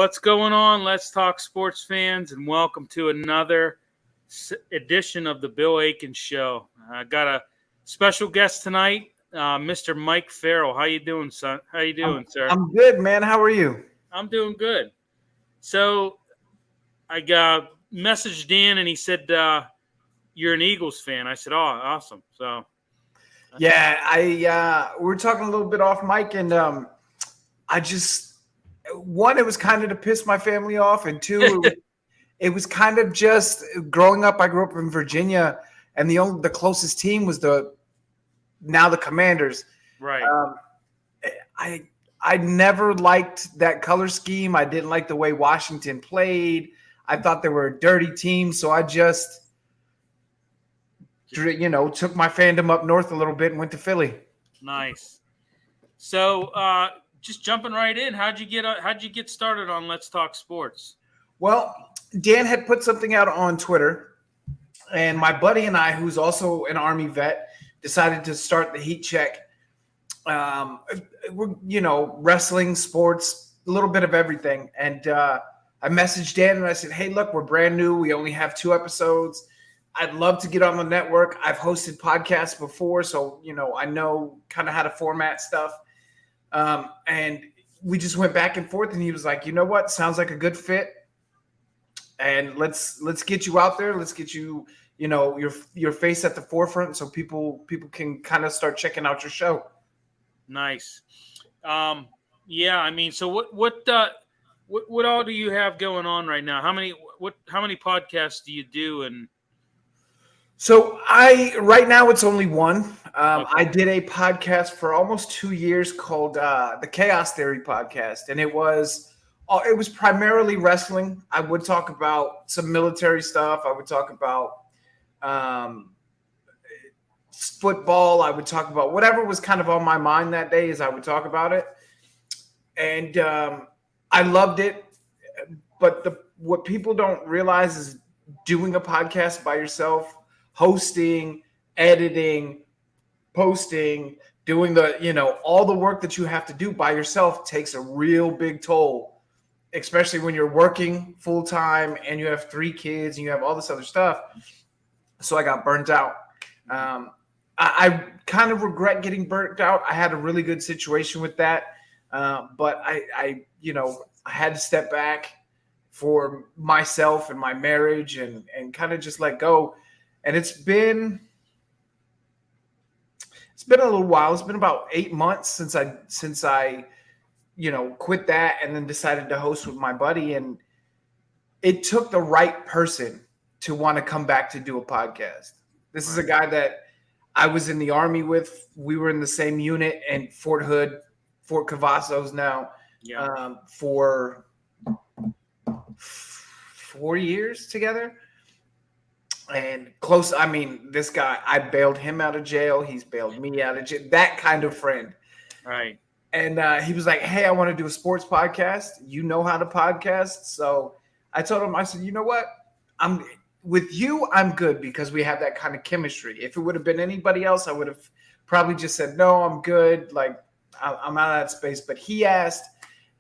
What's going on? Let's talk sports fans, and welcome to another edition of the Bill Aikens Show. I got a special guest tonight, Mr. Mike Farrell. How you doing, son? How you doing, sir? I'm good, man. How are you? I'm doing good. So I got messaged Dan, and he said you're an Eagles fan. I said, "Oh, awesome!" So Yeah, we were talking a little bit off mic, and I just one, it was kind of to piss my family off, and two, it was kind of just growing up. I grew up in Virginia, and the closest team was the Commanders. right. I never liked that color scheme. I didn't like the way Washington played. I thought they were a dirty team, so I just took my fandom up north a little bit and went to Philly. Nice. So, just jumping right in, how'd you get started on Let's Talk Sports? Well, Dan had put something out on Twitter, and my buddy and I, who's also an Army vet, decided to start the Heat Check. Wrestling, sports, a little bit of everything. And I messaged Dan and I said, "Hey, look, we're brand new. We only have 2 episodes. I'd love to get on the network. I've hosted podcasts before, so I know kind of how to format stuff." And we just went back and forth, and he was like, "You know what? Sounds like a good fit. And let's get you out there. Let's get you, your face at the forefront, so people can kind of start checking out your show." Nice. Yeah, I mean, so what all do you have going on right now? How many podcasts do you do? And So right now it's only one. Okay. I did a podcast for almost 2 years called the Chaos Theory Podcast, and it was primarily wrestling. I would talk about some military stuff. I would talk about football. I would talk about whatever was kind of on my mind that day, as I would talk about it. And I loved it. But what people don't realize is doing a podcast by yourself, hosting, editing, posting, doing all the work that you have to do by yourself takes a real big toll, especially when you're working full time and you have 3 kids and you have all this other stuff. So I got burnt out. I kind of regret getting burnt out. I had a really good situation with that. But I had to step back for myself and my marriage and kind of just let go. And it's been a little while. It's been about 8 months since I quit that and then decided to host with my buddy. And it took the right person to want to come back to do a podcast. This is a guy that I was in the Army with. We were in the same unit in Fort Hood, Fort Cavazos now, for 4 years together. And close, I mean, this guy, I bailed him out of jail. He's bailed me out of jail. That kind of friend. Right. And he was like, "Hey, I want to do a sports podcast. You know how to podcast." So I told him, I said, "You know what? With you, I'm good because we have that kind of chemistry. If it would have been anybody else, I would have probably just said, no, I'm good. Like, I'm out of that space." But he asked,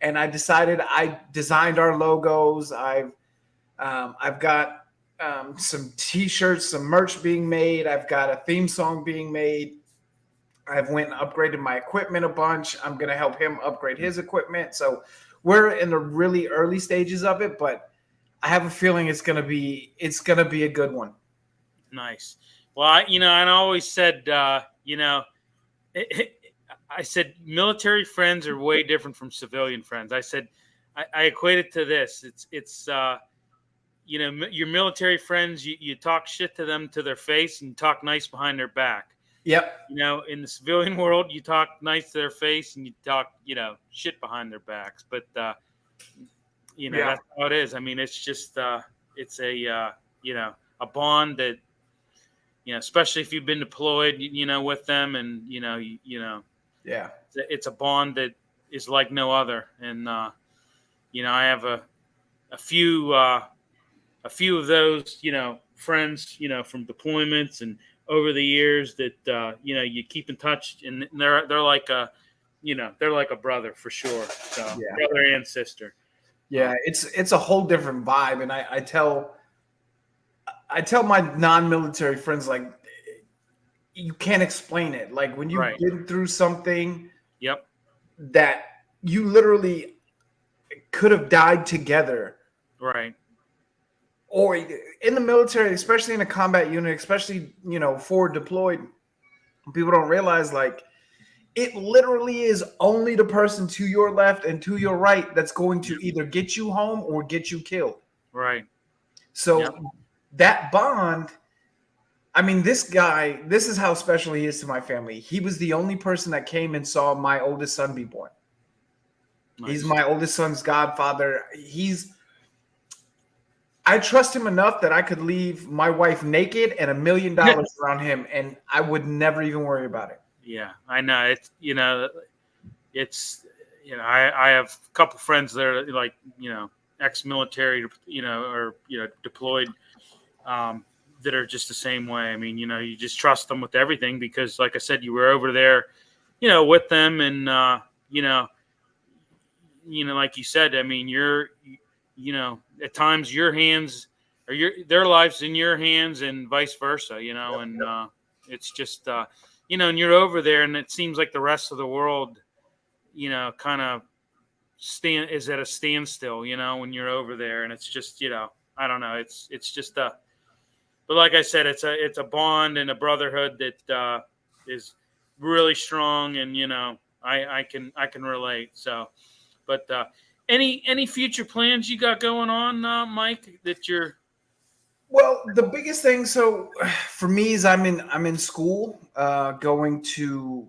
and I decided. I designed our logos. I've got some T-shirts, some merch being made. I've got a theme song being made. I've went and upgraded my equipment a bunch. I'm going to help him upgrade his equipment. So we're in the really early stages of it, but I have a feeling it's gonna be a good one. Nice. Well, I always said, I said military friends are way different from civilian friends. I said, I equate it to this. It's your military friends, you talk shit to them to their face and talk nice behind their back. Yep. In the civilian world, you talk nice to their face and you talk, shit behind their backs. But that's how it is. I mean, it's just it's a bond that especially if you've been deployed, with them, and yeah, it's a bond that is like no other. And I have a few of those friends from deployments and over the years that you keep in touch, and they're like a brother for sure. So brother and sister. Yeah, it's a whole different vibe, and I tell my non-military friends, like, you can't explain it. Like when you've Right. been through something Yep. that you literally could have died together, Right. or in the military, especially in a combat unit, especially forward deployed, people don't realize, like, it literally is only the person to your left and to your right that's going to either get you home or get you killed. Right. So Yep. that bond, I mean, this guy, this is how special he is to my family. He was the only person that came and saw my oldest son be born. Nice. He's my oldest son's godfather. I trust him enough that I could leave my wife naked and $1 million around him, and I would never even worry about it. Yeah, I know. I have a couple friends that are like, ex-military, or deployed, that are just the same way. I mean, you just trust them with everything because, like I said, you were over there, with them, and like you said, I mean, at times your hands or their lives in your hands, and vice versa, and it's just, and you're over there, and it seems like the rest of the world, kind of is at a standstill, when you're over there, and it's just, I don't know, it's just but like I said, it's a bond and a brotherhood that is really strong, and I can relate. So, but any future plans you got going on, Mike? That you're Well, the biggest thing, so for me, is I'm in school, going to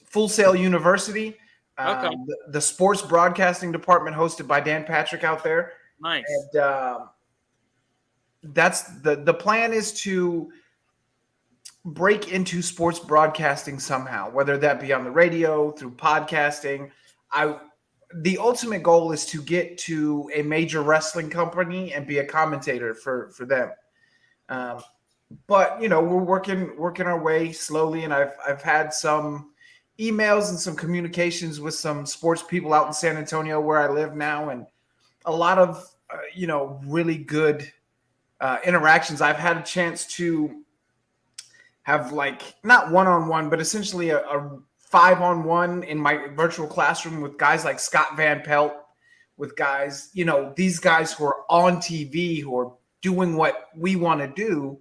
Full Sail University, okay. the sports broadcasting department hosted by Dan Patrick out there, Nice. and that's the plan is to break into sports broadcasting somehow, whether that be on the radio, through podcasting. The ultimate goal is to get to a major wrestling company and be a commentator for them. But we're working our way slowly, and I've had some emails and some communications with some sports people out in San Antonio where I live now, and a lot of really good interactions. I've had a chance to have, like, not one-on-one, but essentially a 5-on-1 in my virtual classroom with guys like Scott Van Pelt, with guys, these guys who are on TV, who are doing what we want to do.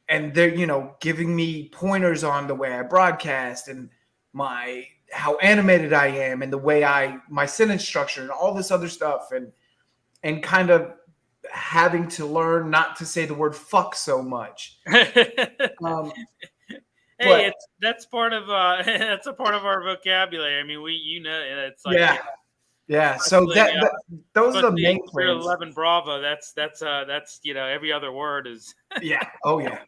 And they're, giving me pointers on the way I broadcast and how animated I am, and the way my sentence structure and all this other stuff, and kind of having to learn not to say the word fuck so much. Hey, that's part of that's a part of our vocabulary. I mean, it's like, yeah. So those are the main plans. 11 Bravo. That's every other word is. Yeah. Oh yeah.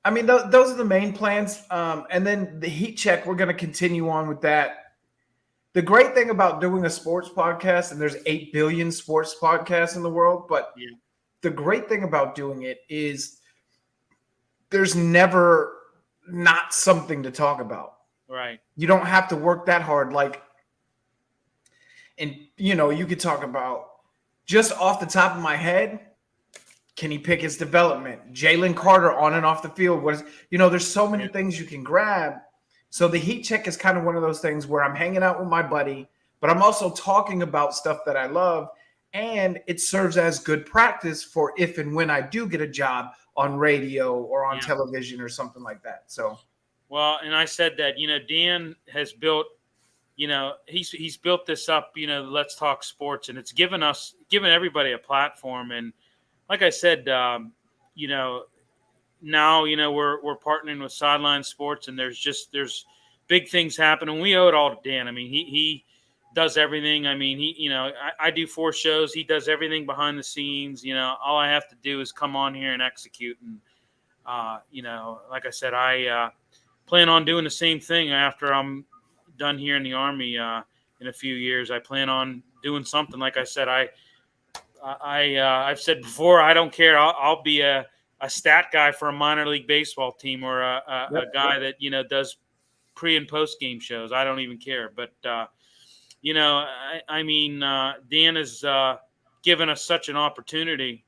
I mean, those are the main plans. And then the heat check, we're going to continue on with that. The great thing about doing a sports podcast, and there's 8 billion sports podcasts in the world, but the great thing about doing it is there's never not something to talk about. Right. You don't have to work that hard. Like, and you could talk about, just off the top of my head, Kenny Pickett's development, Jalen Carter on and off the field. There's so many things you can grab. So the heat check is kind of one of those things where I'm hanging out with my buddy, but I'm also talking about stuff that I love, and it serves as good practice for if and when I do get a job on radio or on television or something like that. So, well, and I said that, Dan has built, he's built this up, Let's Talk Sports, and it's given everybody a platform. And like I said, now, we're partnering with Sideline Sports, and there's big things happening. We owe it all to Dan. I mean, he does everything. I mean, I do 4 shows. He does everything behind the scenes. All I have to do is come on here and execute. And, like I said, I plan on doing the same thing after I'm done here in the Army in a few years. I plan on doing something. Like I said, I've said before, I don't care. I'll be a stat guy for a minor league baseball team, or a guy that, does pre and post game shows. I don't even care. But, I mean, Dan has given us such an opportunity.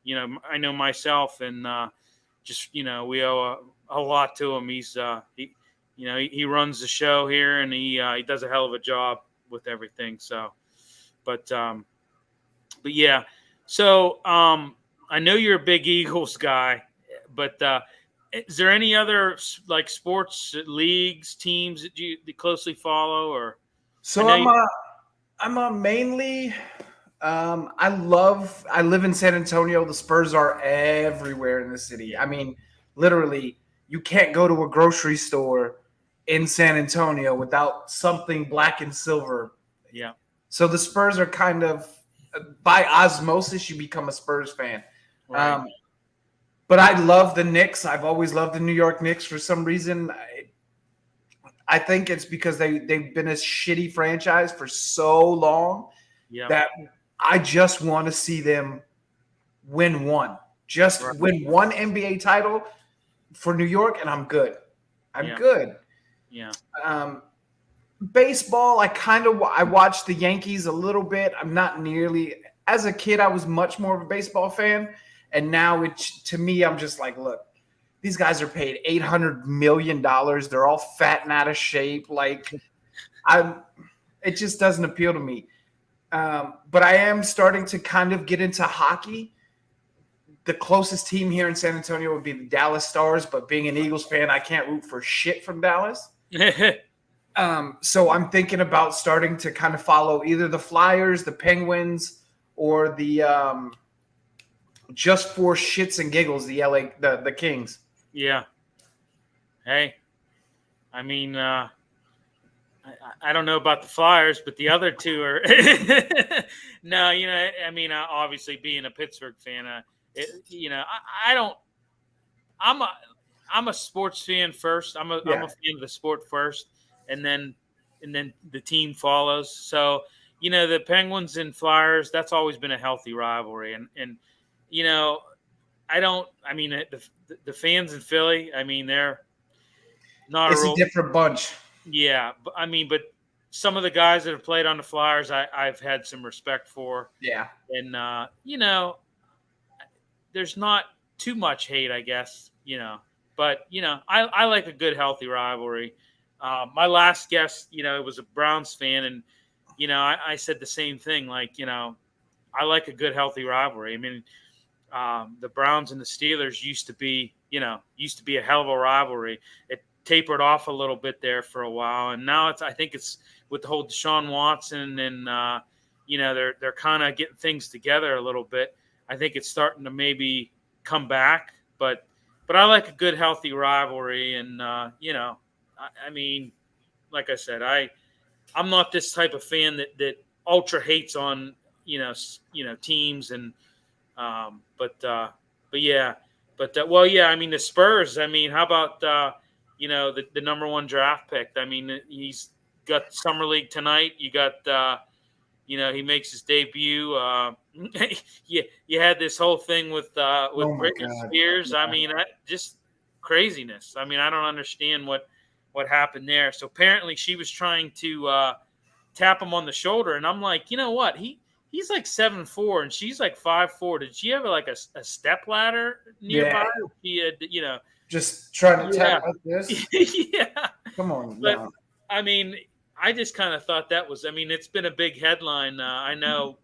I know myself, and just we owe a lot to him. He runs the show here, and he does a hell of a job with everything. So, but yeah. So I know you're a big Eagles guy, but is there any other like sports leagues, teams that you closely follow, or? So I'm a mainly. I live in San Antonio. The Spurs are everywhere in the city. I mean, literally, you can't go to a grocery store in San Antonio without something black and silver. Yeah. So the Spurs are kind of, by osmosis, you become a Spurs fan. Right. But I love the Knicks. I've always loved the New York Knicks for some reason. I think it's because they've been a shitty franchise for so long that I just want to see them win one. Just win one NBA title for New York, and I'm good. I'm good. Yeah. Baseball, I watched the Yankees a little bit. I'm not nearly – as a kid, I was much more of a baseball fan. And now, to me, I'm just like, look, these guys are paid $800 million. They're all fat and out of shape. Like, it just doesn't appeal to me. But I am starting to kind of get into hockey. The closest team here in San Antonio would be the Dallas Stars, but being an Eagles fan, I can't root for shit from Dallas. So I'm thinking about starting to kind of follow either the Flyers, the Penguins, or the just for shits and giggles, the Kings. Yeah. Hey, I mean, I don't know about the Flyers, but the other two are no. I mean, obviously being a Pittsburgh fan, I don't. I'm a sports fan first. I'm a fan of the sport first, and then the team follows. So the Penguins and Flyers, that's always been a healthy rivalry, and I don't. I mean, the fans in Philly. I mean, they're not a different bunch. Yeah, but some of the guys that have played on the Flyers, I've had some respect for. Yeah, and there's not too much hate, I guess. But I like a good, healthy rivalry. My last guest, was a Browns fan, and I said the same thing. Like, I like a good, healthy rivalry. I mean, the Browns and the Steelers used to be a hell of a rivalry. It tapered off a little bit there for a while, and now I think it's with the whole Deshaun Watson and they're kind of getting things together a little bit. I think it's starting to maybe come back, but I like a good, healthy rivalry, and I mean, like I said, I'm not this type of fan that ultra hates on teams, and but yeah, well, yeah, I mean the Spurs. I mean, how about the number one draft pick? I mean, he's got Summer League tonight. You got he makes his debut. You had this whole thing with Britney Spears. I mean, just craziness. I mean, I don't understand what happened there. So apparently she was trying to tap him on the shoulder, and I'm like, you know what? He's like 7'4", and she's like 5'4". Did she have like a step ladder nearby? Yeah. She had, just trying to tap like this. Yeah. Come on. But no. I mean, I just kind of thought that was. I mean, it's been a big headline. I know.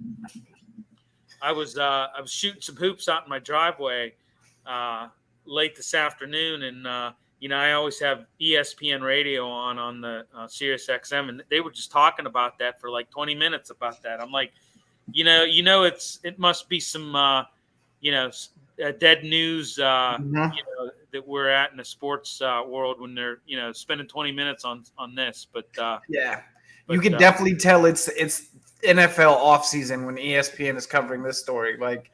I was shooting some hoops out in my driveway late this afternoon, and I always have ESPN radio on the Sirius XM, and they were just talking about that for like 20 minutes about that. I'm like, it must be some dead news that we're at in the sports world when they're spending 20 minutes on this. But you can definitely tell it's NFL offseason when ESPN is covering this story. Like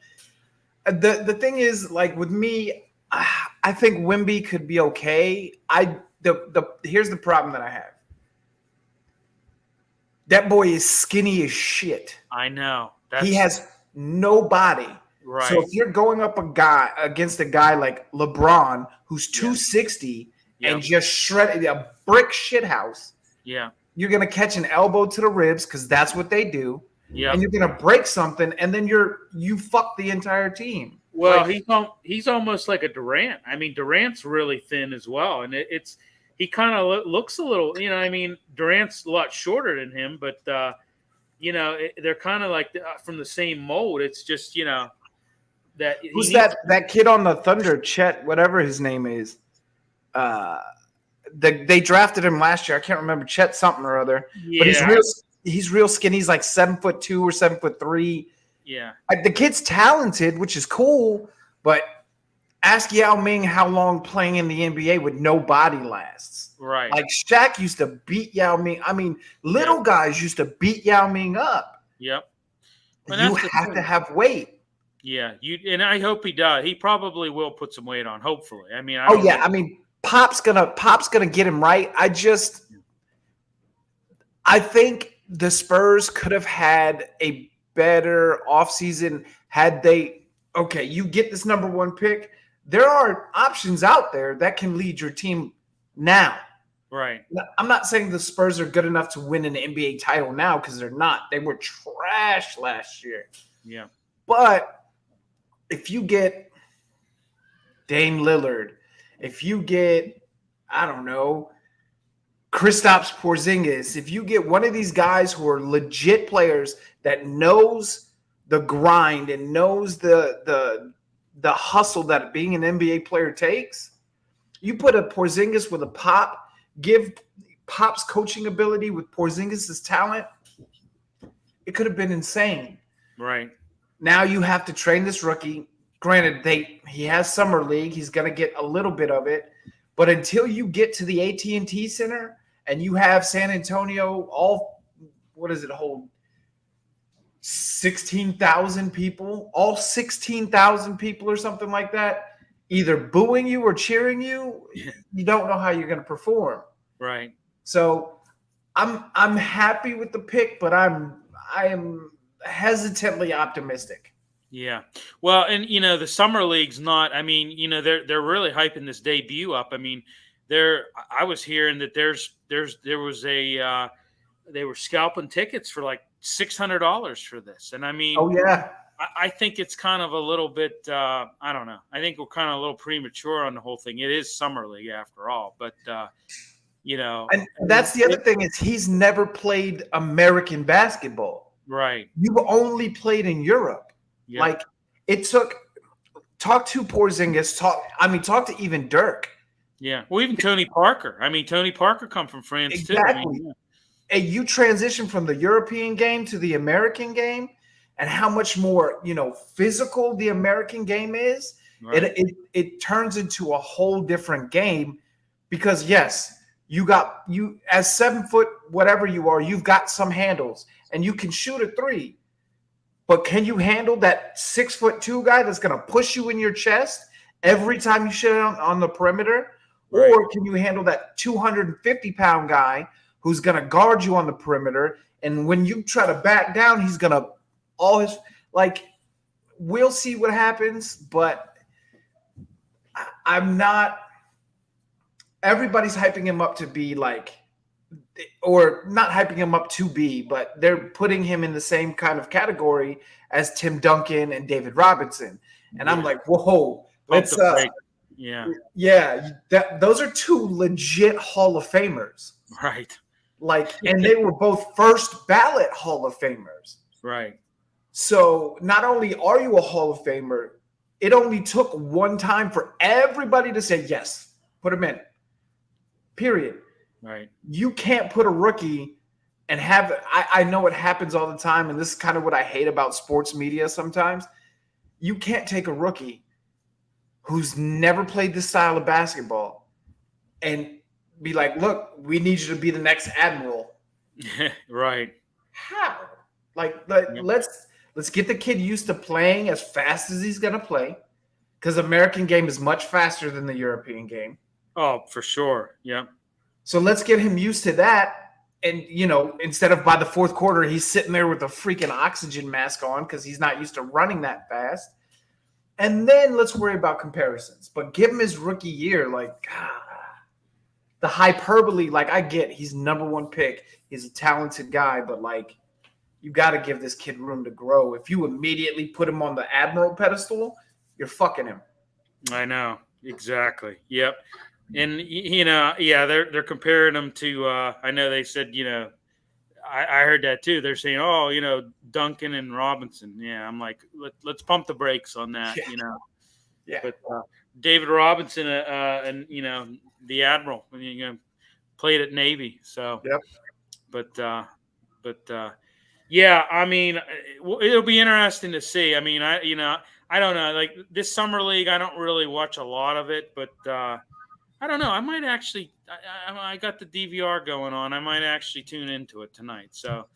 the thing is, like with me, I think Wemby could be okay. Here's the problem that I have. That boy is skinny as shit. I know. He has no body. Right. So if you're going up against a guy like LeBron, who's 260 and just shredded a brick shit house, you're going to catch an elbow to the ribs because that's what they do. Yeah. And you're going to break something, and then you fuck the entire team. Well, he's almost like a Durant. I mean, Durant's really thin as well, and he kind of looks a little. I mean, Durant's a lot shorter than him, but they're kind of like from the same mold. It's just that who's that kid on the Thunder, Chet, whatever his name is. They drafted him last year. I can't remember, Chet something or other. Yeah. But he's real skinny. He's like 7'2" or 7'3". Yeah. The kid's talented, which is cool, but ask Yao Ming how long playing in the NBA with no body lasts. Right. Like Shaq used to beat Yao Ming. I mean, little guys used to beat Yao Ming up. Yep. You have to have weight. Yeah, and I hope he does. He probably will put some weight on. Hopefully, I mean. I mean, Pop's gonna get him right. I think the Spurs could have had a better offseason had they. Okay, you get this number 1 pick. There are options out there that can lead your team now. Right. I'm not saying the Spurs are good enough to win an NBA title now because they're not. They were trash last year. Yeah. But if you get Dame Lillard, if you get, I don't know, Kristaps Porzingis, if you get one of these guys who are legit players that knows the grind and knows the hustle that being an NBA player takes, you put a Porzingis with a Pop, give Pop's coaching ability with Porzingis' talent, it could have been insane. Right. Now you have to train this rookie. Granted, he has summer league. He's going to get a little bit of it. But until you get to the AT&T Center and you have San Antonio hold 16,000 people, all 16,000 people or something like that, either booing you or cheering you, you don't know how you're going to perform. Right. So I'm happy with the pick, but I am hesitantly optimistic. Yeah. Well, and the summer league's not. I mean, they're really hyping this debut up. I mean, I was hearing that there was they were scalping tickets for like $600 for this, and I mean, oh yeah. I think it's kind of a little bit. I don't know. I think we're kind of a little premature on the whole thing. It is summer league after all, but and that's the other thing is he's never played American basketball. Right. You've only played in Europe. Yeah. Like it took. Talk to Porzingis. Talk to even Dirk. Yeah. Well, even Tony Parker. I mean, Tony Parker come from France exactly. too. I mean, And you transition from the European game to the American game, and how much more physical the American game is. Right. It turns into a whole different game because yes, you as 7 foot whatever you are, you've got some handles and you can shoot a three. But can you handle that 6'2" guy that's going to push you in your chest every time you shoot on the perimeter? Right. Or can you handle that 250-pound guy who's going to guard you on the perimeter? And when you try to back down, he's going to we'll see what happens. But I'm not – everybody's hyping him up to be like – or not hyping him up to be, but they're putting him in the same kind of category as Tim Duncan and David Robinson. And I'm like, whoa, let's those are 2 legit Hall of Famers. Right. And they were both first ballot Hall of Famers. Right. So not only are you a Hall of Famer, it only took one time for everybody to say, yes, put him in. Period. Right. You can't put a rookie and have – I know it happens all the time, and this is kind of what I hate about sports media sometimes. You can't take a rookie who's never played this style of basketball and be like, look, we need you to be the next admiral. Right. How? Let's get the kid used to playing as fast as he's going to play because the American game is much faster than the European game. Oh, for sure. Yeah. So let's get him used to that. And, instead of by the fourth quarter, he's sitting there with a freaking oxygen mask on because he's not used to running that fast. And then let's worry about comparisons. But give him his rookie year. the hyperbole, like I get he's number one pick. He's a talented guy, but like you got to give this kid room to grow. If you immediately put him on the Admiral pedestal, you're fucking him. I know. Exactly. Yep. And, they're comparing him to, I know they said, I heard that too. They're saying, oh, Duncan and Robinson. Yeah. I'm like, let's pump the brakes on that, Yeah. But David Robinson, and, the Admiral, played at Navy. So, yep. But yeah, I mean, it'll be interesting to see. I mean, I don't know. Like this summer league, I don't really watch a lot of it, but I don't know. I might actually. I got the DVR going on. I might actually tune into it tonight. So,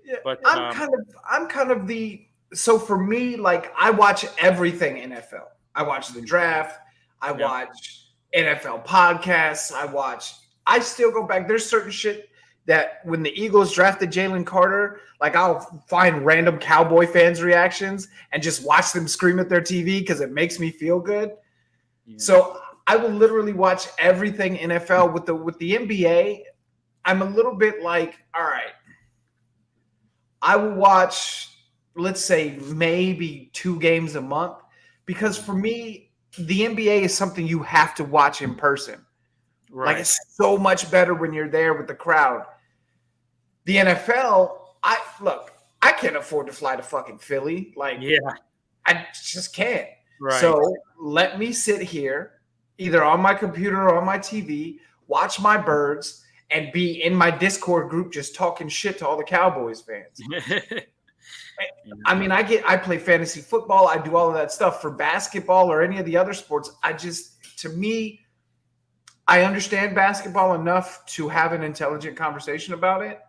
yeah, but I'm kind of the. So for me, like I watch everything NFL. I watch the draft. I watch NFL podcasts. I still go back. There's certain shit that when the Eagles drafted Jalen Carter, like I'll find random Cowboy fans' reactions and just watch them scream at their TV because it makes me feel good. Yeah. So I will literally watch everything NFL. With the NBA, I'm a little bit like, all right, I will watch, let's say, maybe 2 games a month because for me, the NBA is something you have to watch in person. Right. Like it's so much better when you're there with the crowd. The NFL, I can't afford to fly to fucking Philly. Like, I just can't. Right. So let me sit here, either on my computer or on my TV, watch my birds, and be in my Discord group just talking shit to all the Cowboys fans. I mean, I play fantasy football. I do all of that stuff. For basketball or any of the other sports, to me, I understand basketball enough to have an intelligent conversation about it.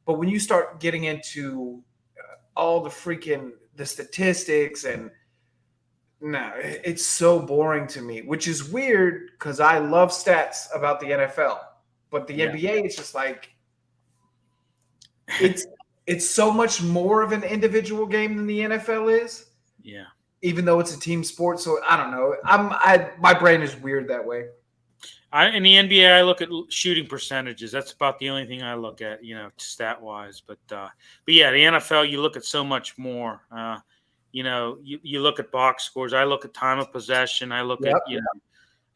But when you start getting into all the statistics it's so boring to me, which is weird because I love stats about the NFL. But the NBA is just like it's so much more of an individual game than the NFL is. Yeah. Even though it's a team sport, so I don't know. My brain is weird that way. In the NBA, I look at shooting percentages. That's about the only thing I look at, stat wise. But yeah, the NFL, you look at so much more. You look at box scores. I look at time of possession. I look at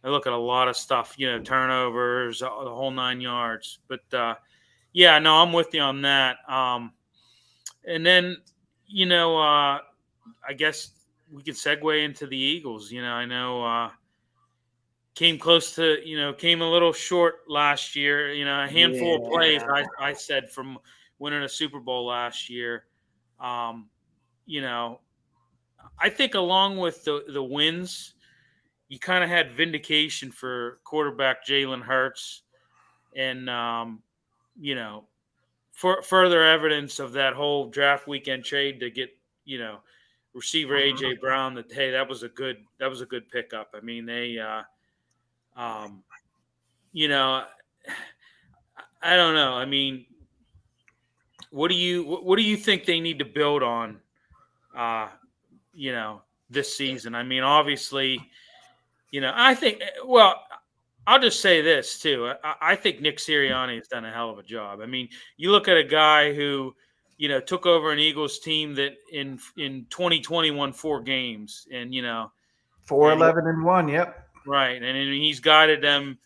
I look at a lot of stuff. Turnovers, the whole 9 yards. But I'm with you on that. And then I guess we could segue into the Eagles. I know. Came close to, came a little short last year. A handful of plays, I said, from winning a Super Bowl last year. I think along with the wins, you kind of had vindication for quarterback Jalen Hurts and, for further evidence of that whole draft weekend trade to get, receiver A.J. Brown, that, hey, that was a good pickup. I mean, they I don't know. I mean, what do you think they need to build on, this season? I mean, obviously, I think, well, I'll just say this too. I think Nick Sirianni has done a hell of a job. I mean, you look at a guy who, took over an Eagles team that in 2020 won 4 games and, 4-11-1. Yep. Right, and he's guided them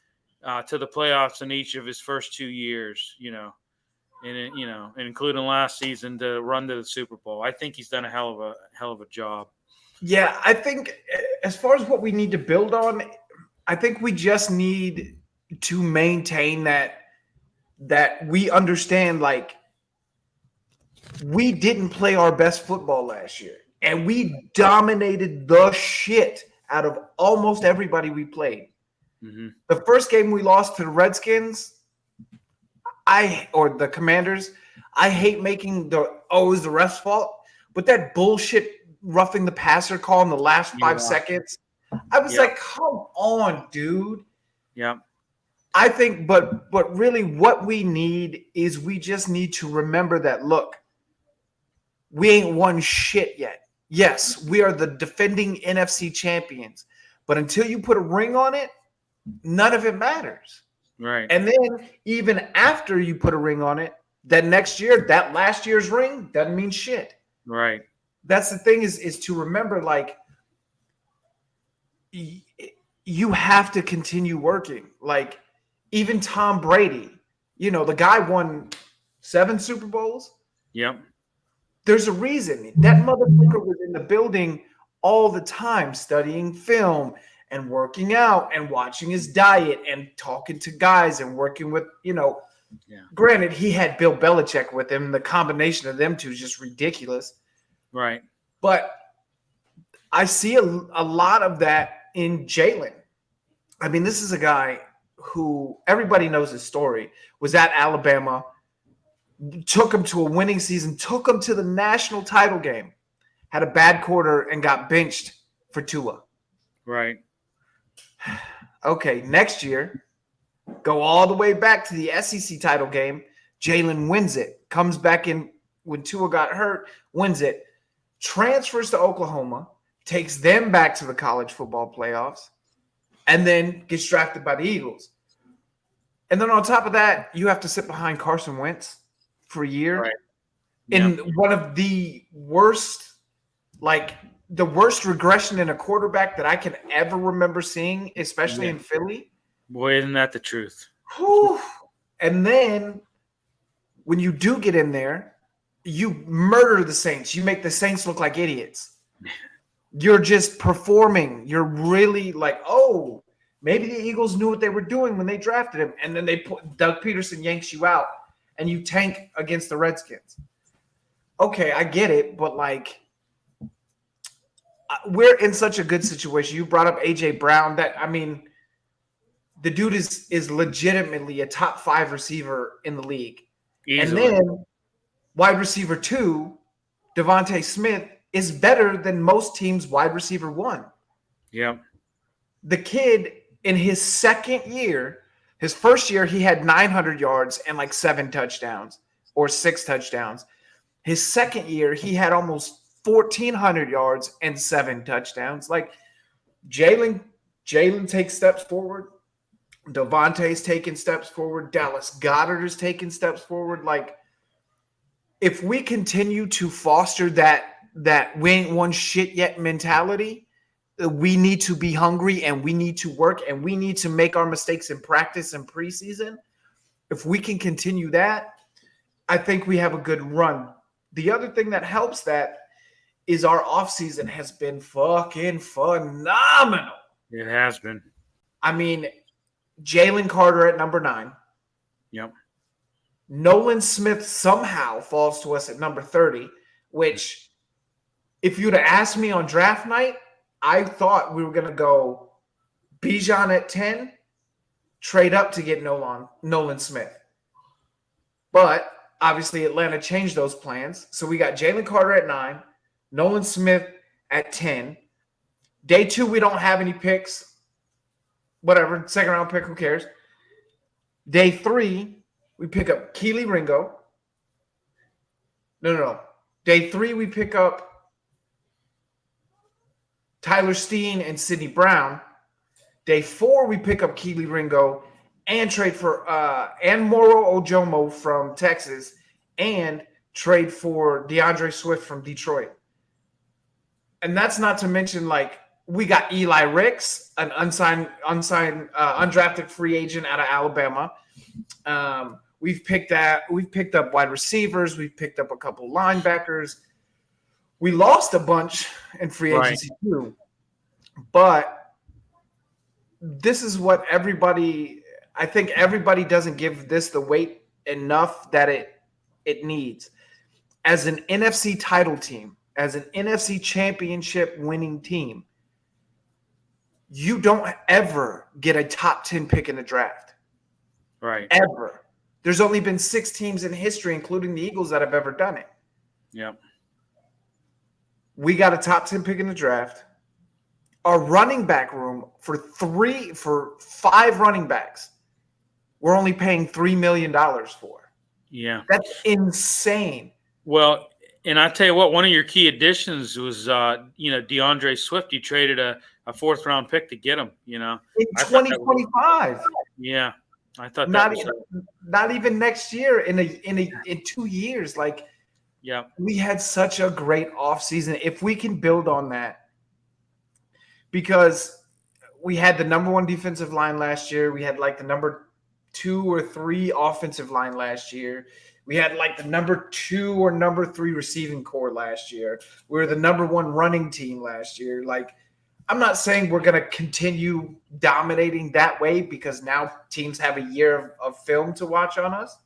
to the playoffs in each of his first 2 years, and including last season to run to the Super Bowl. I think he's done a hell of a job. Yeah, I think as far as what we need to build on, I think we just need to maintain that we understand, like, we didn't play our best football last year, and we dominated the shit out of almost everybody we played. Mm-hmm. The first game we lost to the Redskins, or the Commanders, I hate making it was the ref's fault, but that bullshit roughing the passer call in the last 5 seconds, I was like, come on, dude. Yeah. I think, but really what we need is we just need to remember that, look, we ain't won shit yet. Yes, we are the defending NFC champions, but until you put a ring on it, none of it matters. Right. And then even after you put a ring on it, that next year, that last year's ring doesn't mean shit. Right. That's the thing is to remember, like, you have to continue working. Like, even Tom Brady, the guy won 7 Super Bowls. Yep. There's a reason that motherfucker was in the building all the time, studying film and working out and watching his diet and talking to guys and working with, Granted, he had Bill Belichick with him. The combination of them two is just ridiculous. Right. But I see a lot of that in Jalen. I mean, this is a guy who everybody knows his story, was at Alabama, took him to a winning season, took him to the national title game, had a bad quarter, and got benched for Tua. Right. Okay, next year, go all the way back to the SEC title game. Jalen wins it, comes back in when Tua got hurt, wins it, transfers to Oklahoma, takes them back to the college football playoffs, and then gets drafted by the Eagles. And then on top of that, you have to sit behind Carson Wentz for a year. Right. In one of the worst, the worst regression in a quarterback that I can ever remember seeing, especially in Philly. Boy, isn't that the truth? Whew. And then when you do get in there, you murder the Saints. You make the Saints look like idiots. You're just performing. You're really like, oh, maybe the Eagles knew what they were doing when they drafted him. And then Doug Peterson yanks you out and you tank against the Redskins. Okay, I get it. But we're in such a good situation. You brought up A.J. Brown. The dude is legitimately a top 5 receiver in the league. Easily. And then wide receiver 2, Devontae Smith, is better than most teams' wide receiver 1. Yeah. The kid in his second year, his first year, he had 900 yards and 7 touchdowns or 6 touchdowns. His second year, he had almost 1,400 yards and 7 touchdowns. Jalen takes steps forward. Devontae's taking steps forward. Dallas Goedert is taking steps forward. If we continue to foster that we ain't won shit yet mentality, we need to be hungry and we need to work and we need to make our mistakes in practice and preseason. If we can continue that, I think we have a good run. The other thing that helps that is our offseason has been fucking phenomenal. It has been. I mean, Jalen Carter at number 9. Yep. Nolan Smith somehow falls to us at number 30, which if you'd have asked me on draft night, I thought we were going to go Bijan at 10, trade up to get Nolan Smith. But obviously Atlanta changed those plans. So we got Jalen Carter at 9, Nolan Smith at 10. Day 2, we don't have any picks. Whatever, second round pick, who cares? Day 3, we pick up Kelee Ringo. No. Day 3, we pick up Tyler Steen and Sidney Brown. Day 4, we pick up Kelee Ringo and trade for and Moro Ojomo from Texas and trade for DeAndre Swift from Detroit. And that's not to mention we got Eli Ricks, an unsigned undrafted free agent out of Alabama. We've picked up wide receivers. We've picked up a couple linebackers. We lost a bunch in free agency too. But this is what I think everybody doesn't give this the weight enough that it needs. As an NFC title team, as an NFC championship winning team, you don't ever get a top 10 pick in the draft. Right. Ever. There's only been 6 teams in history, including the Eagles, that have ever done it. Yep. We got a top 10 pick in the draft. Our running back room for 5 running backs, we're only paying $3 million for. Yeah. That's insane. Well, and I tell you what, one of your key additions was, DeAndre Swift. You traded a 4th round pick to get him, In 2025. Yeah. I thought that Not was even, not even next year. In 2 years, like yeah. we had such a great offseason. If we can build on that, because we had the number one defensive line last year, we had like the number 2 or 3 offensive line last year. We had like the number 2 or number 3 receiving core last year. We were the number 1 running team last year. Like, I'm not saying we're going to continue dominating that way because now teams have a year of film to watch on us.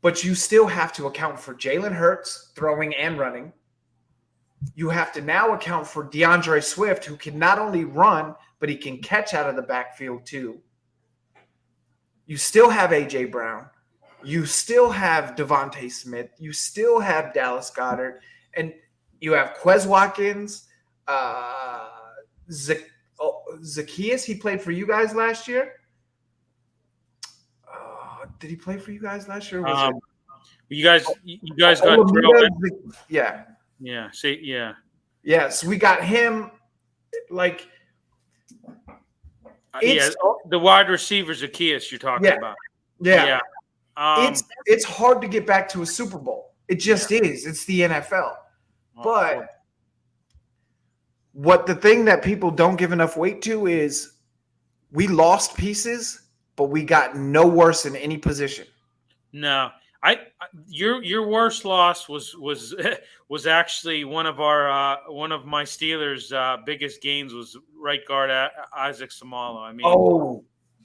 But you still have to account for Jalen Hurts throwing and running. You have to now account for DeAndre Swift, who can not only run, but he can catch out of the backfield too. You still have A.J. Brown. You still have Devontae Smith. You still have Dallas Goedert. And you have Quez Watkins, Zacchaeus. He played for you guys last year. Did he play for you guys last year? You guys got yeah. Yeah. See, yeah. Yeah. So we got him. Like, the wide receiver Zacchaeus you're talking about. Yeah. It's hard to get back to a Super Bowl. It just is. It's the NFL. But what the thing that people don't give enough weight to is we lost pieces, but we got no worse in any position. No. Your worst loss was actually one of my Steelers' biggest gains was right guard Isaac Samalo. I mean,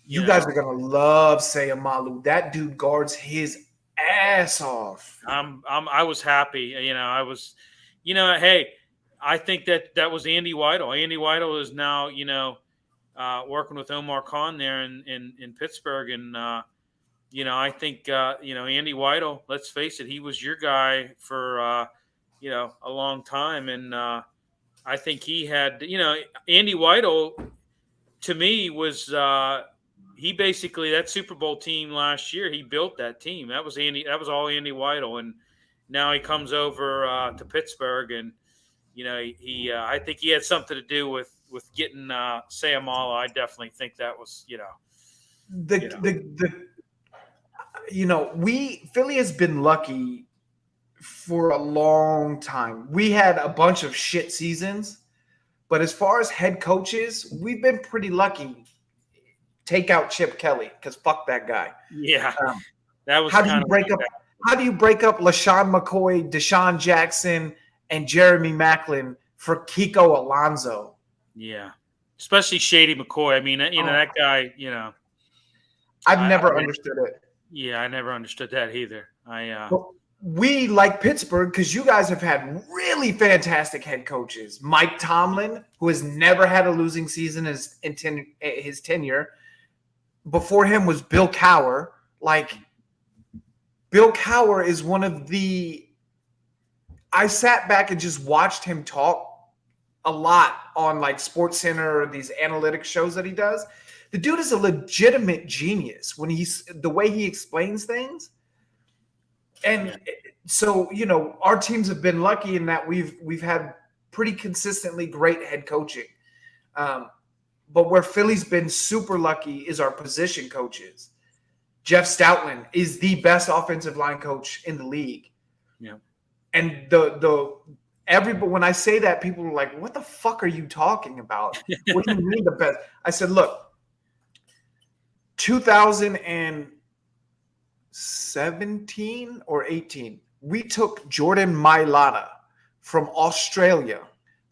you guys are gonna love Sayamalu. That dude guards his ass off. I was happy. Hey, I think that was Andy Weidel. Andy Weidel is now working with Omar Khan there in Pittsburgh, and I think Andy Weidel. Let's face it, he was your guy for a long time, and I think he had Andy Weidel to me was. He basically that Super Bowl team last year. He built that team. That was Andy. That was all Andy Weidel, and now he comes over to Pittsburgh, and he. I think he had something to do with getting Sayamala. I definitely think that was Philly has been lucky for a long time. We had a bunch of shit seasons, but as far as head coaches, we've been pretty lucky. Take out Chip Kelly because fuck that guy. Yeah, that was. How do you break up LaShawn McCoy, Deshaun Jackson, and Jeremy Maclin for Kiko Alonso? Yeah, especially Shady McCoy. I mean, that guy. I've never understood it. Yeah, I never understood that either. We like Pittsburgh because you guys have had really fantastic head coaches. Mike Tomlin, who has never had a losing season in his tenure. Before him was Bill Cowher. Like, Bill Cowher is one of the – I sat back and just watched him talk a lot on, like, SportsCenter or these analytics shows that he does. The dude is a legitimate genius when the way he explains things. And so, our teams have been lucky in that we've had pretty consistently great head coaching. But where Philly's been super lucky is our position coaches. Jeff Stoutland is the best offensive line coach in the league. Yeah. And when I say that, people are like, what the fuck are you talking about? What do you mean the best? I said, look, 2017 or 18, we took Jordan Mailata from Australia,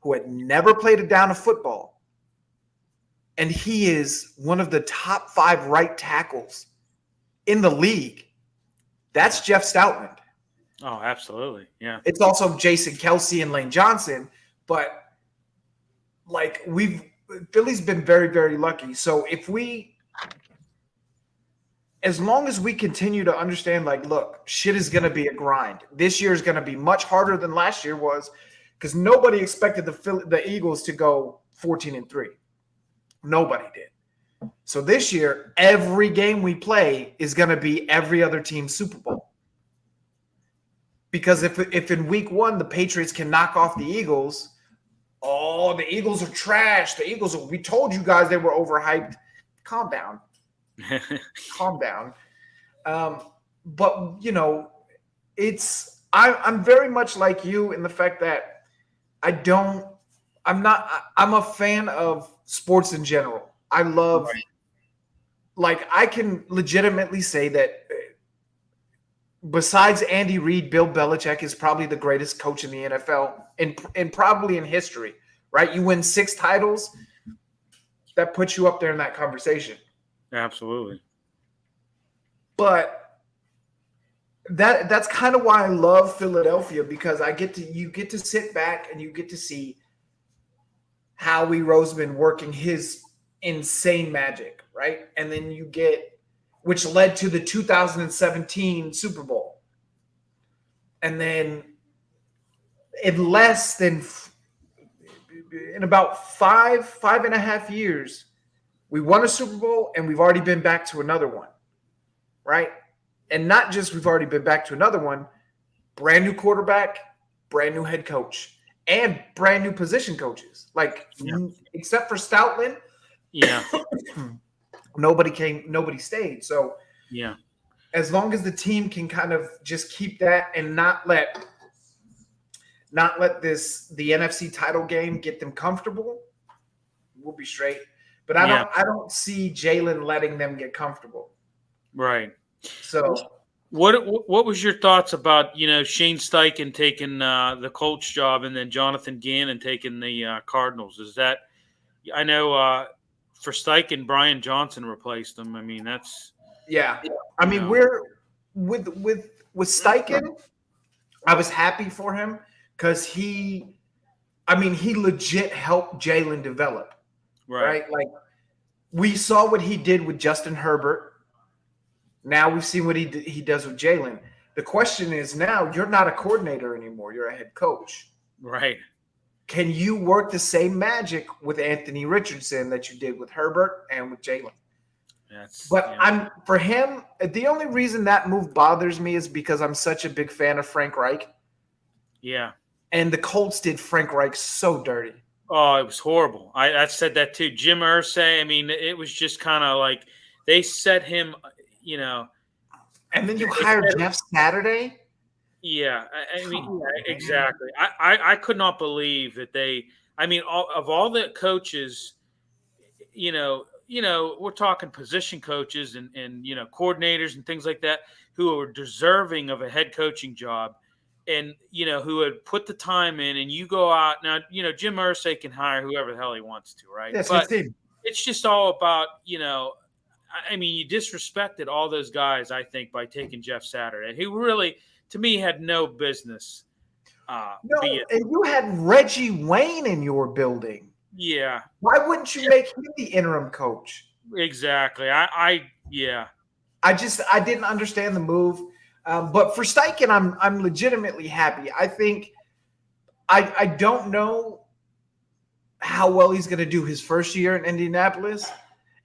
who had never played a down of football. And he is one of the top 5 right tackles in the league. That's Jeff Stoutland. Oh, absolutely. Yeah. It's also Jason Kelsey and Lane Johnson. But, like, Philly's been very, very lucky. So as long as we continue to understand, like, look, shit is going to be a grind. This year is going to be much harder than last year was because nobody expected the Eagles to go 14-3. Nobody did. So this year, every game we play is going to be every other team's Super Bowl. Because if in week 1 the Patriots can knock off the Eagles, the Eagles are trash. We told you guys they were overhyped. Calm down. Calm down. But I'm very much like you in the fact that I'm a fan of sports in general. I love, Right. like, I can legitimately say that besides Andy Reid, Bill Belichick is probably the greatest coach in the NFL and probably in history, right? You win 6 titles, that puts you up there in that conversation. Absolutely. But that's kind of why I love Philadelphia, because you get to sit back and you get to see Howie Roseman working his insane magic, right? And then which led to the 2017 Super Bowl. And then in about 5.5 years, we won a Super Bowl and we've already been back to another one, right? And not just we've already been back to another one, brand new quarterback, brand new head coach, and brand new position coaches. Like, except for Stoutland, nobody stayed. So as long as the team can kind of just keep that and not let the NFC title game get them comfortable, we'll be straight. But I don't see Jalen letting them get comfortable. Right. So what was your thoughts about Shane Steichen taking the Colts job and then Jonathan Gannon taking the Cardinals? Is that, I know for Steichen, Brian Johnson replaced him. I mean, that's I mean, we're with Steichen. I was happy for him because he legit helped Jalen develop. Right? Like, we saw what he did with Justin Herbert. Now we've seen what he does with Jalen. The question is, now you're not a coordinator anymore. You're a head coach. Right. Can you work the same magic with Anthony Richardson that you did with Herbert and with Jalen? For him, the only reason that move bothers me is because I'm such a big fan of Frank Reich. Yeah. And the Colts did Frank Reich so dirty. Oh, it was horrible. I said that too. Jim Irsay, I mean, it was just kind of like they set him, And then you hired Jeff Saturday? Yeah. I mean, exactly. I could not believe that of all the coaches, we're talking position coaches and coordinators and things like that who are deserving of a head coaching job. And, who had put the time in, and you go out now, Jim Irsay can hire whoever the hell he wants to, right? Yes, but it's just all about, I mean, you disrespected all those guys, I think, by taking Jeff Saturday, who really, to me, had no business. And you had Reggie Wayne in your building. Yeah. Why wouldn't you make him the interim coach? Exactly. I didn't understand the move. But for Steichen, I'm legitimately happy. I think I don't know how well he's going to do his first year in Indianapolis,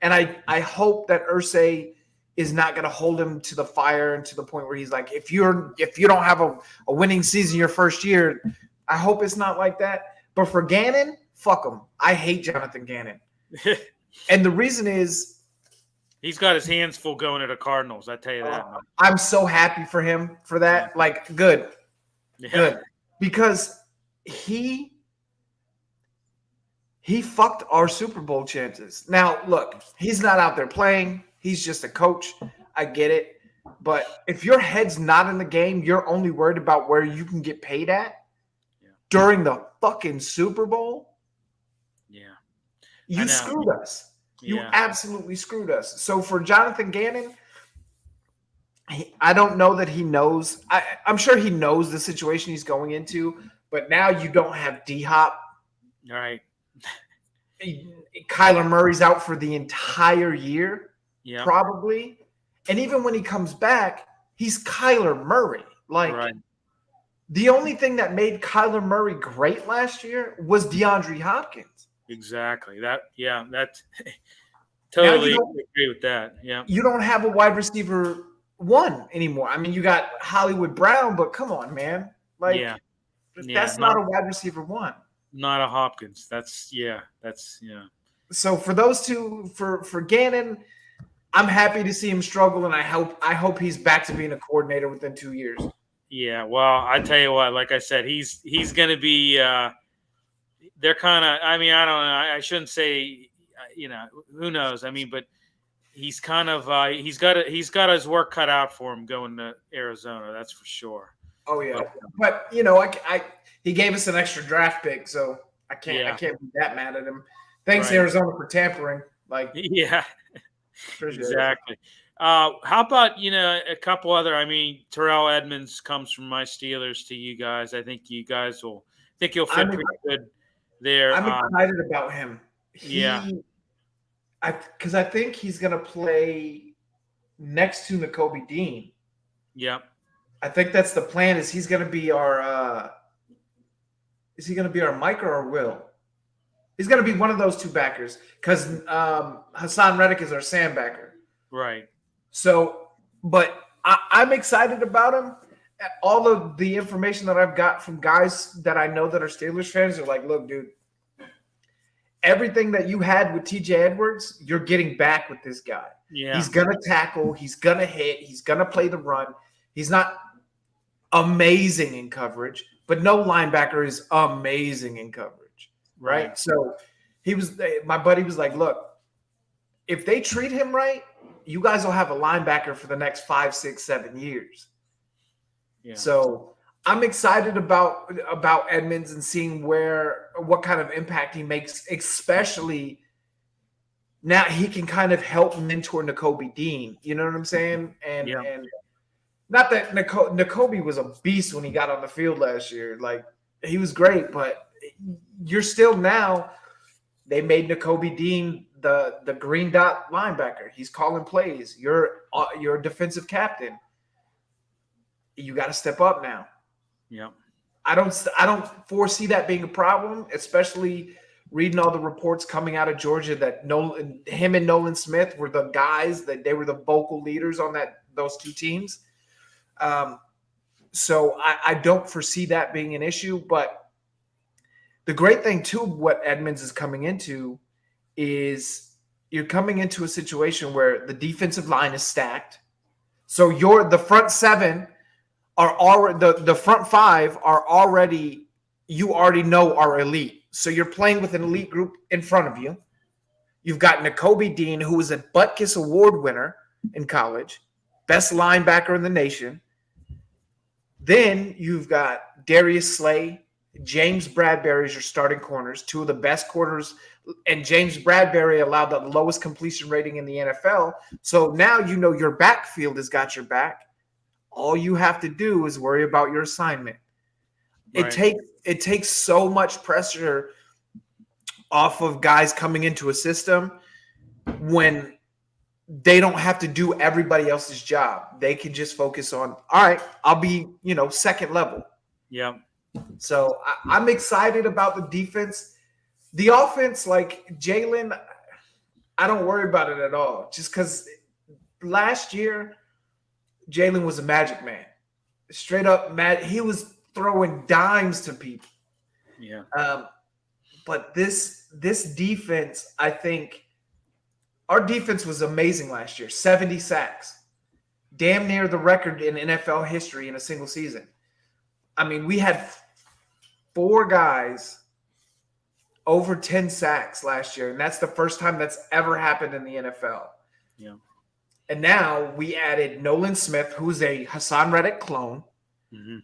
and I hope that Irsay is not going to hold him to the fire and to the point where he's like, if you don't have a winning season your first year, I hope it's not like that. But for Gannon, fuck him. I hate Jonathan Gannon, and the reason is, he's got his hands full going to the Cardinals. I tell you that. I'm so happy for him for that. Like, good. Because he fucked our Super Bowl chances. Now, look, he's not out there playing. He's just a coach. I get it. But if your head's not in the game, you're only worried about where you can get paid at during the fucking Super Bowl. Yeah. You screwed us. You absolutely screwed us. So for Jonathan Gannon, I don't know that he knows. I'm sure he knows the situation he's going into, but now you don't have D-Hop. All right. Kyler Murray's out for the entire year, yeah, probably. And even when he comes back, he's Kyler Murray. Like, the only thing that made Kyler Murray great last year was DeAndre Hopkins. Exactly. That's totally agree with that. Yeah. You don't have a wide receiver one anymore. I mean, you got Hollywood Brown, but come on, man. Like, that's not a wide receiver one. Not a Hopkins. That's. So for those two, for Gannon, I'm happy to see him struggle, and I hope he's back to being a coordinator within 2 years. Yeah, well, I tell you what, like I said, he's going to be. They're kind of. I mean, I don't know. I shouldn't say. Who knows? I mean, but he's kind of. He's got his work cut out for him going to Arizona. That's for sure. Oh yeah, but he gave us an extra draft pick, so I can't be that mad at him. Thanks, right. Arizona, for tampering. Yeah, exactly. How about a couple other? I mean, Terrell Edmunds comes from my Steelers to you guys. I think you guys will think he'll fit pretty good there. I'm excited about him. Because I think he's going to play next to Nakobe Dean. Yep. I think that's the plan. Is he's going to be our? Is he going to be our Mike or our Will? He's going to be one of those two backers because Hassan Reddick is our Sam backer. Right. So, but I'm excited about him. All of the information that I've got from guys that I know that are Steelers fans are like, look, dude, everything that you had with TJ Edwards, you're getting back with this guy. Yeah. He's going to tackle. He's going to hit. He's going to play the run. He's not amazing in coverage, but no linebacker is amazing in coverage, right? So my buddy was like, look, if they treat him right, you guys will have a linebacker for the next 5, 6, 7 years. Yeah. So I'm excited about Edmunds and seeing what kind of impact he makes, especially now he can kind of help mentor Nakobe Dean. You know what I'm saying? And not that Nakobe was a beast when he got on the field last year. Like, he was great, but you're still now – they made Nakobe Dean the green dot linebacker. He's calling plays. You're a defensive captain. You got to step up now. Yeah. I don't foresee that being a problem, especially reading all the reports coming out of Georgia that him and Nolan Smith were the guys that they were the vocal leaders on those two teams. So I don't foresee that being an issue. But the great thing too, what Edmunds is coming into is you're coming into a situation where the defensive line is stacked. So the front seven are already the front five are already are elite. So you're playing with an elite group in front of you. You've got Nakobe Dean, who is a Butkus Award winner in college, best linebacker in the nation. Then you've got Darius Slay, James Bradbury as your starting corners, two of the best corners, and James Bradbury allowed the lowest completion rating in the NFL. So now your backfield has got your back. All you have to do is worry about your assignment. Right. It takes so much pressure off of guys coming into a system when they don't have to do everybody else's job. They can just focus on, all right, I'll be, second level. Yeah. So I'm excited about the defense. The offense, like Jalen, I don't worry about it at all. Just because last year, Jalen was a magic man. Straight up mad. He was throwing dimes to people. Yeah. But this defense, I think, our defense was amazing last year. 70 sacks. Damn near the record in NFL history in a single season. I mean, we had 4 guys over 10 sacks last year, and that's the first time that's ever happened in the NFL. Yeah. And now we added Nolan Smith, who's a Hassan Reddick clone. Mm-hmm.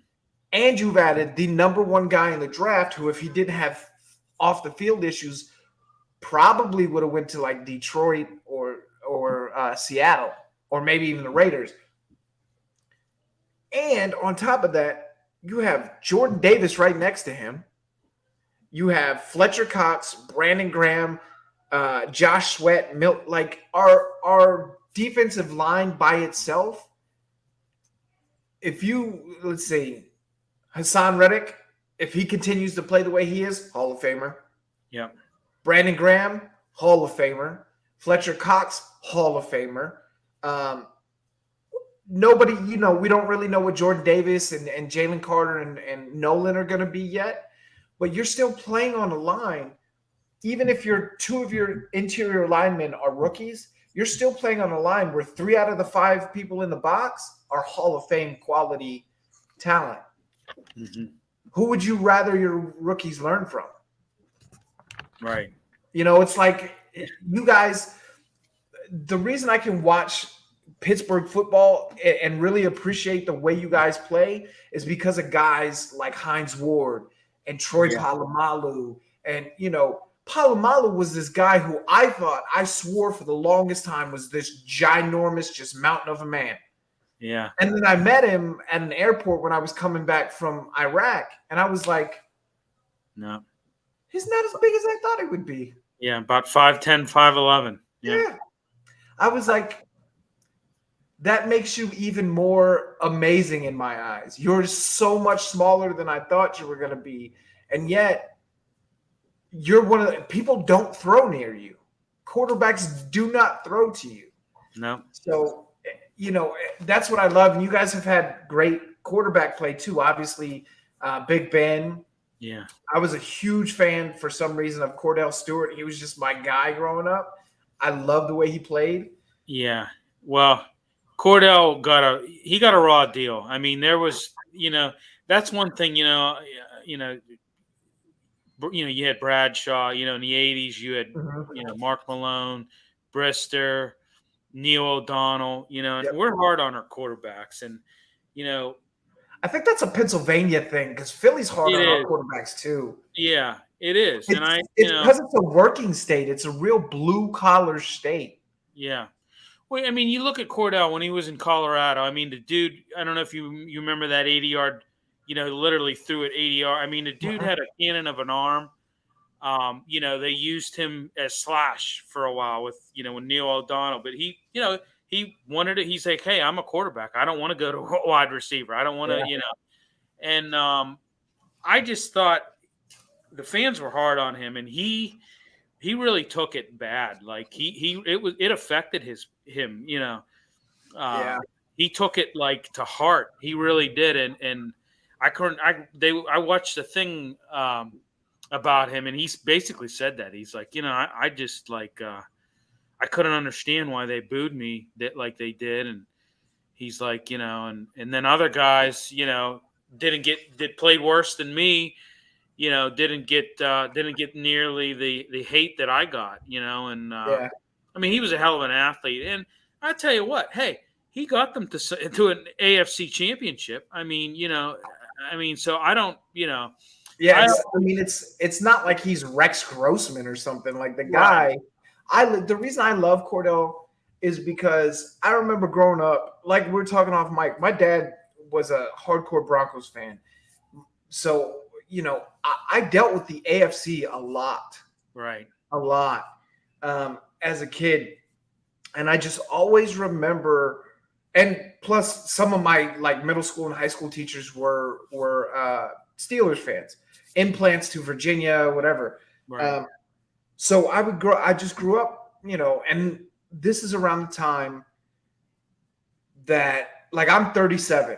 And you've added the number 1 guy in the draft who, if he didn't have off-the-field issues, probably would have went to like Detroit or Seattle or maybe even the Raiders. And on top of that, you have Jordan Davis right next to him. You have Fletcher Cox, Brandon Graham, Josh Sweat, like our defensive line by itself. Let's see, Hassan Reddick, if he continues to play the way he is, Hall of Famer. Yeah. Brandon Graham, Hall of Famer. Fletcher Cox, Hall of Famer. Nobody, we don't really know what Jordan Davis and Jalen Carter and Nolan are going to be yet, but you're still playing on a line. Even if 2 of your interior linemen are rookies, you're still playing on a line where 3 out of the 5 people in the box are Hall of Fame quality talent. Mm-hmm. Who would you rather your rookies learn from? Right. It's like you guys, the reason I can watch Pittsburgh football and really appreciate the way you guys play is because of guys like Hines Ward and Troy Polamalu. And, Polamalu was this guy who I swore for the longest time was this ginormous, just mountain of a man. Yeah. And then I met him at an airport when I was coming back from Iraq. And I was like, no, he's not as big as I thought he would be. Yeah. About 5'10", 5'11". Yeah. I was like, that makes you even more amazing in my eyes. You're so much smaller than I thought you were going to be. And yet, you're one of the people don't throw near you. Quarterbacks do not throw to you. No. So, that's what I love. And you guys have had great quarterback play too. Obviously, Big Ben. Yeah. I was a huge fan for some reason of Cordell Stewart. He was just my guy growing up. I love the way he played. Yeah. Well, Cordell got a raw deal. I mean, there was, that's one thing, you had Bradshaw, in the 80s, you had, Mark Malone, Brister, Neil O'Donnell, and we're hard on our quarterbacks. And, I think that's a Pennsylvania thing because Philly's hard on our quarterbacks too. Yeah, it is. It's because it's a working state. It's a real blue collar state. Yeah. Well, I mean, you look at Cordell when he was in Colorado. I mean, the dude, I don't know if you remember that 80-yard, literally threw it 80 yards. I mean, the dude had a cannon of an arm. They used him as Slash for a while with Neil O'Donnell, but he wanted it. He's like, hey, I'm a quarterback. I don't want to go to a wide receiver. I don't want to, and I just thought the fans were hard on him, and he really took it bad. Like it affected him. He took it like to heart. He really did, and I watched the thing about him, and he basically said that he's like, I just like I couldn't understand why they booed me that like they did, and he's like, and then other guys, played worse than me, didn't get nearly the hate that I got, and I mean, he was a hell of an athlete, and I tell you what, hey, he got them to an AFC championship. I mean, so I don't, Yeah, it's not like he's Rex Grossman or something. Like the guy, the reason I love Cordell is because I remember growing up, like we were talking off mic, my dad was a hardcore Broncos fan. So, I dealt with the AFC a lot. Right. A lot as a kid. And I just always remember, and plus some of my like middle school and high school teachers were Steelers fans. Implants to Virginia, whatever. Right. So I just grew up, and this is around the time that, like, I'm 37,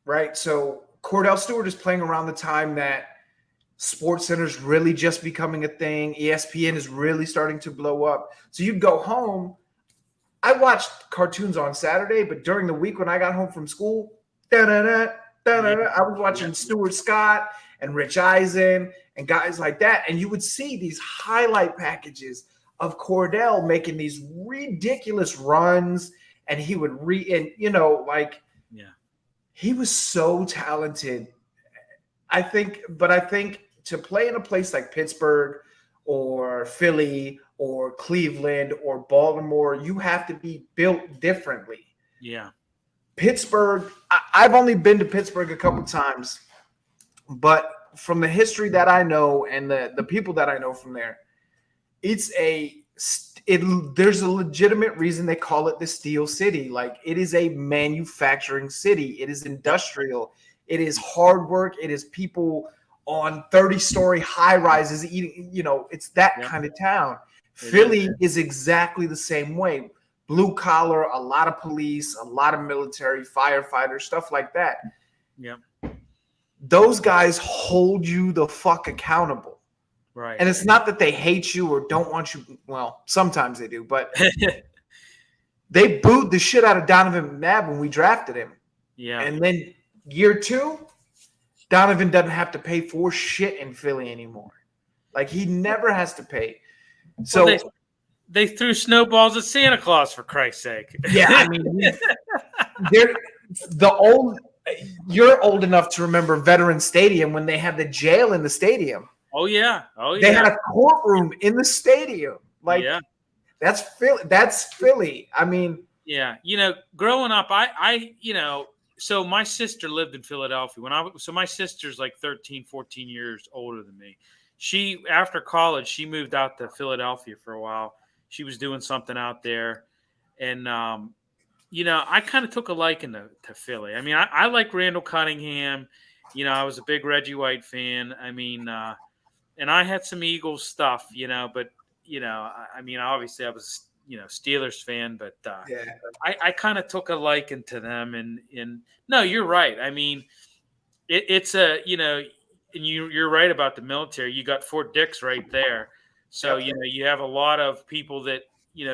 right? So Cordell Stewart is playing around the time that SportsCenter is really just becoming a thing. ESPN is really starting to blow up. So you'd go home. I watched cartoons on Saturday, but during the week when I got home from school, I was watching Stuart Scott and Rich Eisen and guys like that. And you would see these highlight packages of Cordell making these ridiculous runs. And he would he was so talented. I think to play in a place like Pittsburgh or Philly or Cleveland or Baltimore, you have to be built differently. Yeah. Pittsburgh, I've only been to Pittsburgh a couple times, but from the history that I know and the people that I know from there, there's a legitimate reason they call it the Steel City. Like, it is a manufacturing city. It is industrial. It is hard work. It is people on 30-story high rises eating, it's that kind of town. Philly is exactly the same way. Blue collar, a lot of police, a lot of military, firefighters, stuff like that. Yeah. Those guys hold you the fuck accountable. Right. And it's not that they hate you or don't want you. Well, sometimes they do, but They booed the shit out of Donovan McNabb when we drafted him. Yeah. And then year 2, Donovan doesn't have to pay for shit in Philly anymore. Like, he never has to pay. So well, they threw snowballs at Santa Claus, for Christ's sake. Yeah, I mean, you're old enough to remember Veterans Stadium when they had the jail in the stadium. Oh yeah. They had a courtroom in the stadium. Like, that's Philly. I mean, yeah. Growing up, I so my sister lived in Philadelphia so my sister's like 13, 14 years older than me. She, after college, she moved out to Philadelphia for a while. She was doing something out there. And, I kind of took a liking to Philly. I mean, I like Randall Cunningham. I was a big Reggie White fan. I mean, and I had some Eagles stuff, but, I mean, obviously I was, Steelers fan, but I kind of took a liking to them. And no, you're right. I mean, it's a, and you're right about the military. You got Fort Dix right there. So, you have a lot of people that,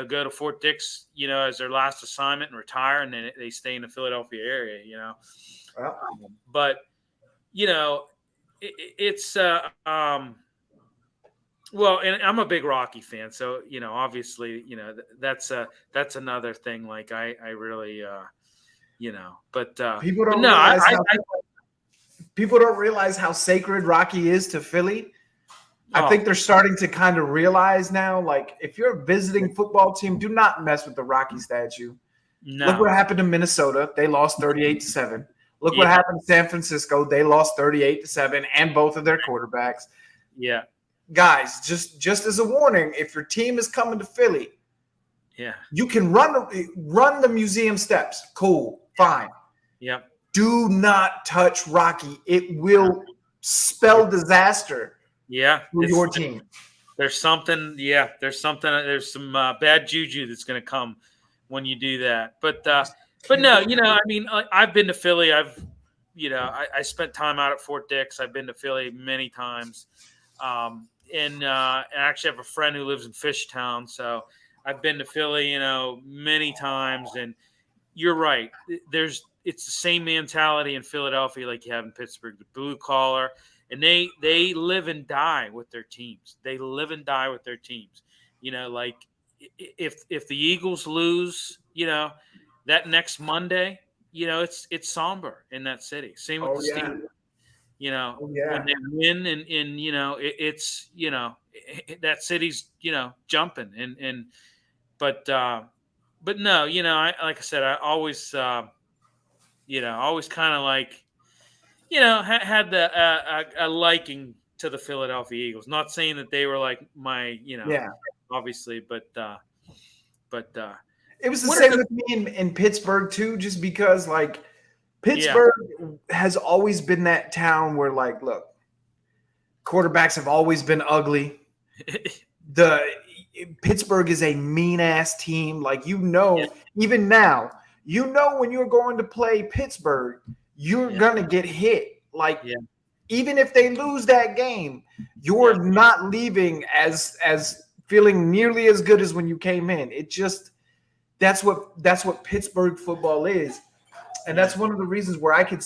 go to Fort Dix, as their last assignment and retire, and then they stay in the Philadelphia area, But, it's well, and I'm a big Rocky fan. So, obviously, that's another thing. Like I really, but people don't realize people don't realize how sacred Rocky is to Philly. I think they're starting to kind of realize now, like, if you're a visiting football team, do not mess with the Rocky statue. No. Look what happened to Minnesota. They lost 38-7. Look what happened to San Francisco. They lost 38-7 and both of their quarterbacks. Yeah. Guys, just as a warning, if your team is coming to Philly, you can run the museum steps. Cool. Fine. Yeah. Do not touch Rocky. It will spell disaster. Yeah, for your team. There's something. Yeah, there's some bad juju that's going to come when you do that. But no, I mean, I've been to Philly. I spent time out at Fort Dix. I've been to Philly many times, and I actually have a friend who lives in Fishtown, so I've been to Philly, many times. And you're right. It's the same mentality in Philadelphia like you have in Pittsburgh. The blue collar. And they live and die with their teams. They live and die with their teams. Like if the Eagles lose, that next Monday, it's somber in that city. Same with the Steelers. When they win and it's that city's jumping but no, like I said, I always always kind of like. Had a liking to the Philadelphia Eagles. Not saying that they were like my, obviously, but it was the same with me in Pittsburgh too. Just because, like, Pittsburgh has always been that town where, like, look, quarterbacks have always been ugly. Pittsburgh is a mean ass team. Like, even now, when you're going to play Pittsburgh. You're going to get hit. Like, even if they lose that game, you're not leaving as feeling nearly as good as when you came in. It just that's what Pittsburgh football is. And that's one of the reasons where I can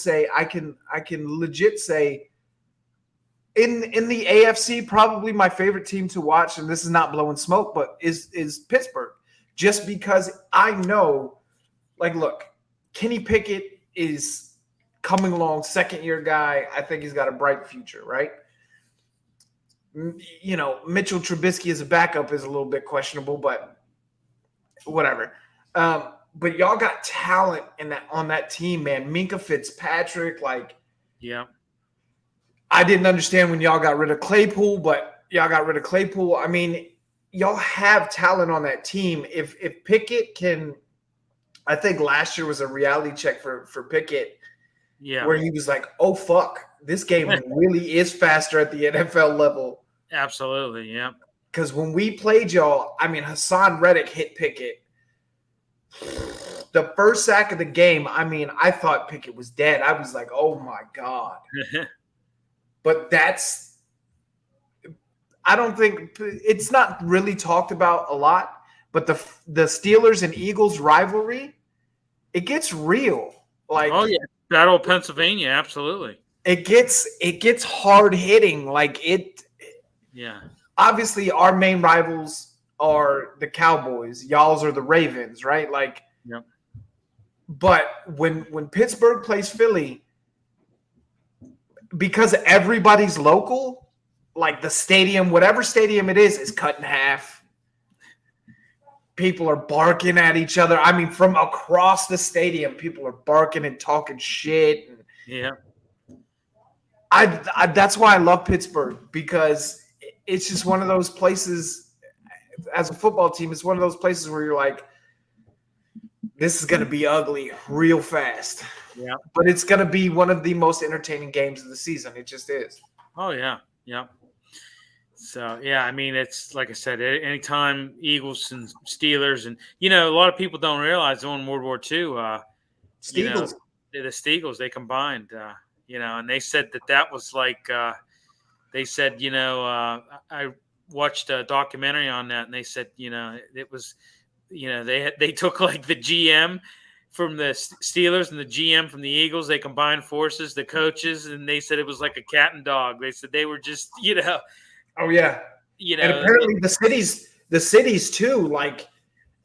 legit say in the AFC, probably my favorite team to watch, and this is not blowing smoke, but is Pittsburgh. Just because I know, like, look, Kenny Pickett is coming along, second-year guy. I think he's got a bright future, right? Mitchell Trubisky as a backup is a little bit questionable, but whatever. But y'all got talent on that team, man. Minkah Fitzpatrick, like, I didn't understand when y'all got rid of Claypool, but y'all got rid of Claypool. I mean, y'all have talent on that team. If Pickett can, I think last year was a reality check for Pickett. Yeah, where he was like, "Oh fuck, this game really is faster at the NFL level." Absolutely, yeah. Because when we played y'all, I mean, Hassan Reddick hit Pickett. The first sack of the game, I mean, I thought Pickett was dead. I was like, "Oh my god!" But I don't think it's not really talked about a lot. but the Steelers and Eagles rivalry, it gets real. Like, oh yeah, Battle of Pennsylvania, absolutely. it gets hard hitting. Like it. Yeah. Obviously, our main rivals are the Cowboys. Y'all's are the Ravens, right? Like, Yep. but when Pittsburgh plays Philly, because everybody's local, like the stadium, whatever stadium it is cut in half. People are barking at each other. I mean, from across the stadium, people are barking and talking shit. Yeah. I that's why I love Pittsburgh, because it's just one of those places. As a football team, it's one of those places where you're like, this is going to be ugly real fast. Yeah. But it's going to be one of the most entertaining games of the season. It just is. Oh yeah. Yeah. So yeah, I mean, it's like I said, anytime Eagles and Steelers, and a lot of people don't realize during World War II, Steagles. The Steagles, they combined, and they said that was like, they said, I watched a documentary on that, and they said, it was, they took like the GM from the Steelers and the GM from the Eagles. They combined forces, the coaches, and they said it was like a cat and dog. They said they were just, Oh yeah. And apparently the cities too. Like,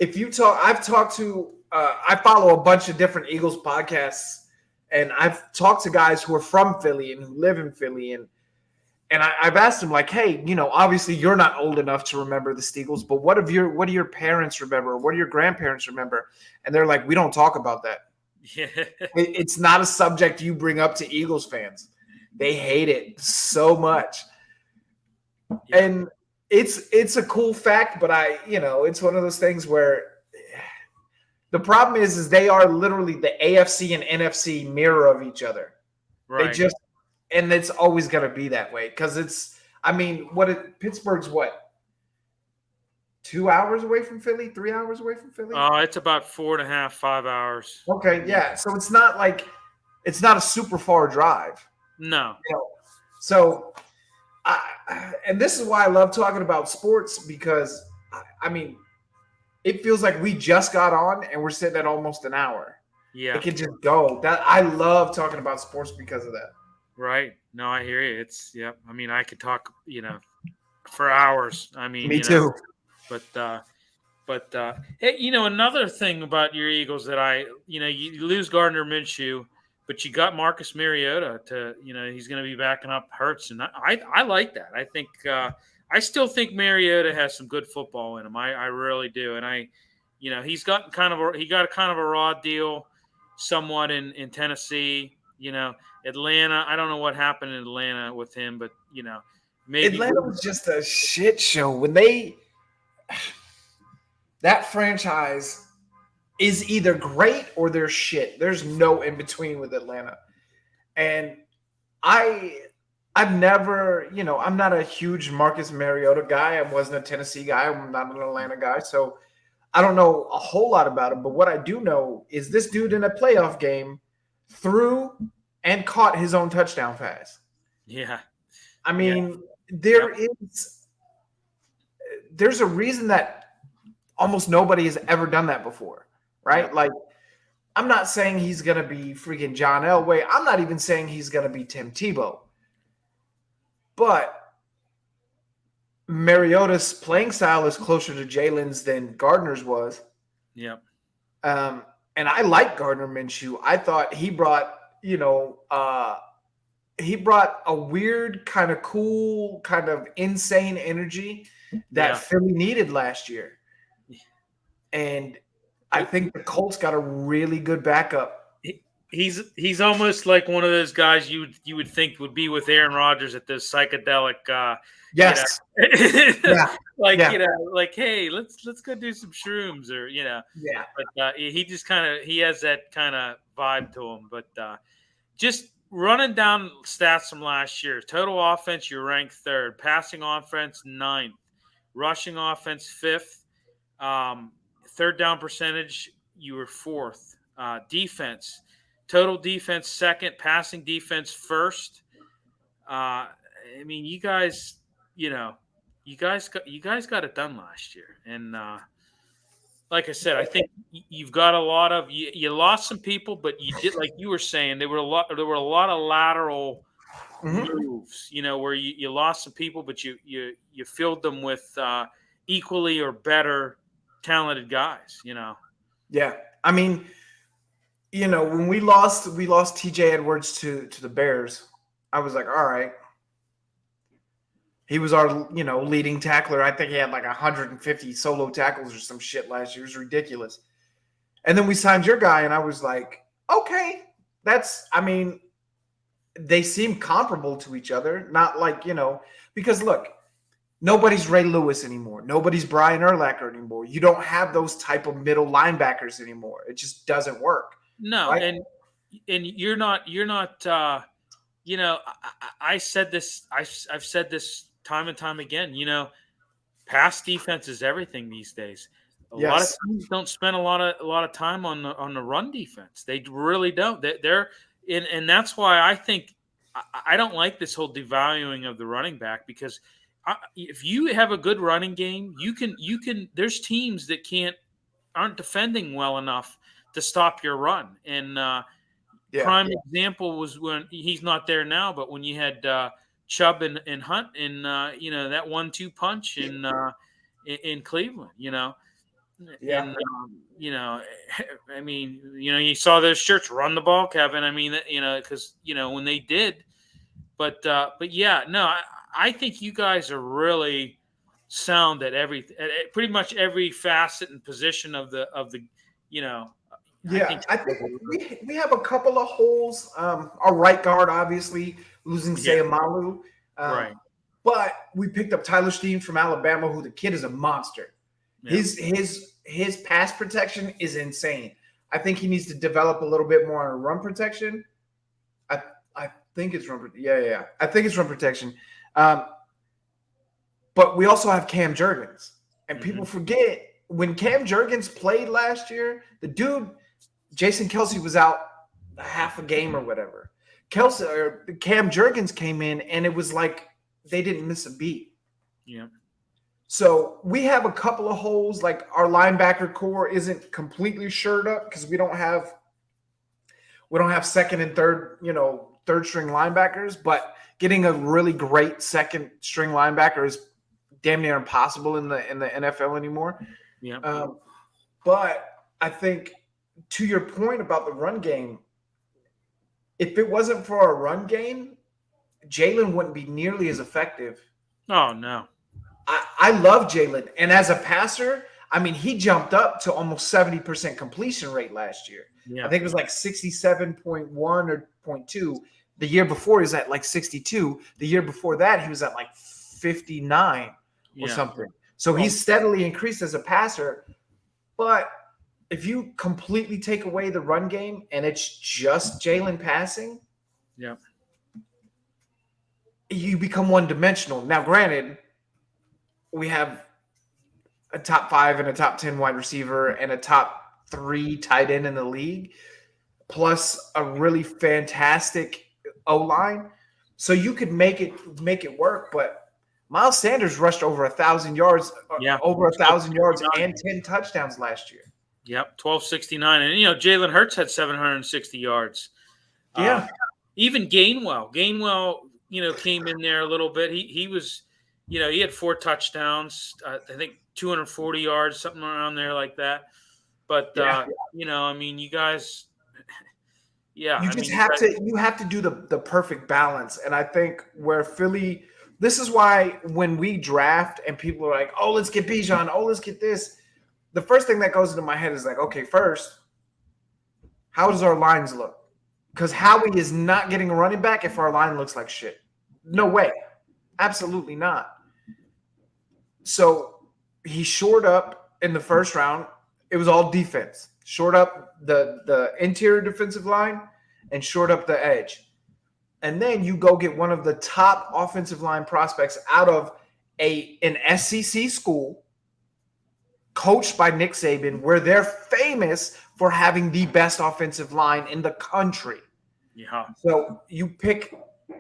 if you talk, I've talked to, I follow a bunch of different Eagles podcasts, and I've talked to guys who are from Philly and who live in Philly, and I've asked them, like, hey, obviously you're not old enough to remember the Steagles, but what do your parents remember? What do your grandparents remember? And they're like, we don't talk about that. Yeah. It's not a subject you bring up to Eagles fans. They hate it so much. Yeah. And it's a cool fact, but it's one of those things where the problem is they are literally the AFC and NFC mirror of each other. Right. And it's always going to be that way, because Pittsburgh's what? 2 hours away from Philly? 3 hours away from Philly? It's about 4.5, 5 hours. Okay, yeah. So it's not a super far drive. No. So, and this is why I love talking about sports, because it feels like we just got on and we're sitting at almost an hour. Yeah. It can just go. I love talking about sports because of that. Right. No, I hear you. I could talk, for hours. Me too. But hey, another thing about your Eagles that you lose Gardner Minshew, but you got Marcus Mariota to, he's going to be backing up Hurts, and I like that. I think I still think Mariota has some good football in him. I really do, and he's got kind of a raw deal, somewhat in Tennessee. Atlanta, I don't know what happened in Atlanta with him, but maybe Atlanta was just a shit show. When that franchise is either great or they're shit. There's no in between with Atlanta. And I've never, I'm not a huge Marcus Mariota guy. I wasn't a Tennessee guy. I'm not an Atlanta guy. So I don't know a whole lot about him. But what I do know is this dude in a playoff game threw and caught his own touchdown pass. Yeah. There's a reason that almost nobody has ever done that before, right? Like, I'm not saying he's going to be freaking John Elway. I'm not even saying he's going to be Tim Tebow. But Mariota's playing style is closer to Jalen's than Gardner's was. Yep. And I like Gardner Minshew. I thought he brought, a weird, kind of cool, kind of insane energy that Philly needed last year. And I think the Colts got a really good backup. He's almost like one of those guys you would think would be with Aaron Rodgers at those psychedelic. Yes. Like hey, let's go do some shrooms, or Yeah. But he just he has that kind of vibe to him. But just running down stats from last year: total offense, you're ranked 3rd; passing offense, 9th; rushing offense, 5th; third down percentage, you were 4th; defense, total defense, 2nd; passing defense, 1st. You guys got it done last year, and like I said, I think you've got a lot of you lost some people, but you did, like you were saying, there were a lot of lateral moves, where you lost some people, but you filled them with equally or better talented guys. Yeah, I mean, when we lost T.J. Edwards to the Bears. I was like, all right. He was our, leading tackler. I think he had like 150 solo tackles or some shit last year. It was ridiculous. And then we signed your guy, and I was like, okay, they seem comparable to each other. Not like, because look, nobody's Ray Lewis anymore. Nobody's Brian Urlacher anymore. You don't have those type of middle linebackers anymore. It just doesn't work. No, right? and you're not. I said this. I've said this time and time again. Pass defense is everything these days. A lot of teams don't spend a lot of time on the run defense. They really don't. And that's why I think I don't like this whole devaluing of the running back, because if you have a good running game, you can. There's teams that aren't defending well enough to stop your run. And prime example was when he's not there now, but when you had Chubb and Hunt in that 1-2 punch in Cleveland, And I mean, you saw those shirts, run the ball, Kevin. I mean, because when they did, but yeah, no, I think you guys are really sound at pretty much every facet and position of the. I think we have a couple of holes. Our right guard, obviously, losing Sayamalu. Right. But we picked up Tyler Steen from Alabama, who the kid is a monster. Yeah. His pass protection is insane. I think he needs to develop a little bit more on run protection. I think it's run. Yeah. I think it's run protection. But we also have Cam Jurgens, and people forget when Cam Jurgens played last year. The dude, Jason Kelce, was out half a game or whatever. Cam Jurgens came in, and it was like they didn't miss a beat. Yeah. So we have a couple of holes. Like our linebacker core isn't completely shored up because we don't have second and third string linebackers. But getting a really great second string linebacker is damn near impossible in the NFL anymore. Yeah. But I think, to your point about the run game, if it wasn't for our run game, Jalen wouldn't be nearly as effective. Oh, no. I love Jalen. And as a passer, I mean, he jumped up to almost 70% completion rate last year. Yeah. I think it was like 67.1 or 0.2. The year before, he was at like 62. The year before that, he was at like 59 or something. So he's steadily increased as a passer. But if you completely take away the run game and it's just Jalen passing, you become one-dimensional. Now, granted, we have a top 5 and a top 10 wide receiver and a top 3 tight end in the league, plus a really fantastic O-line. So you could make it work. But Miles Sanders rushed over 1,000 yards, and 10 touchdowns last year. Yep, 1,269. And, Jalen Hurts had 760 yards. Yeah. Even Gainwell, came in there a little bit. He was, he had 4 touchdowns, I think 240 yards, something around there like that. But, I mean, you guys, you have to do the perfect balance. And I think where Philly, this is why when we draft and people are like, oh, let's get Bijan, oh, let's get this. The first thing that goes into my head is like, okay, first, how does our lines look? Because Howie is not getting a running back if our line looks like shit. No way. Absolutely not. So he shored up in the first round. It was all defense. Shored up the interior defensive line and shored up the edge. And then you go get one of the top offensive line prospects out of an SEC school, coached by Nick Saban, where they're famous for having the best offensive line in the country. Yeah. So you pick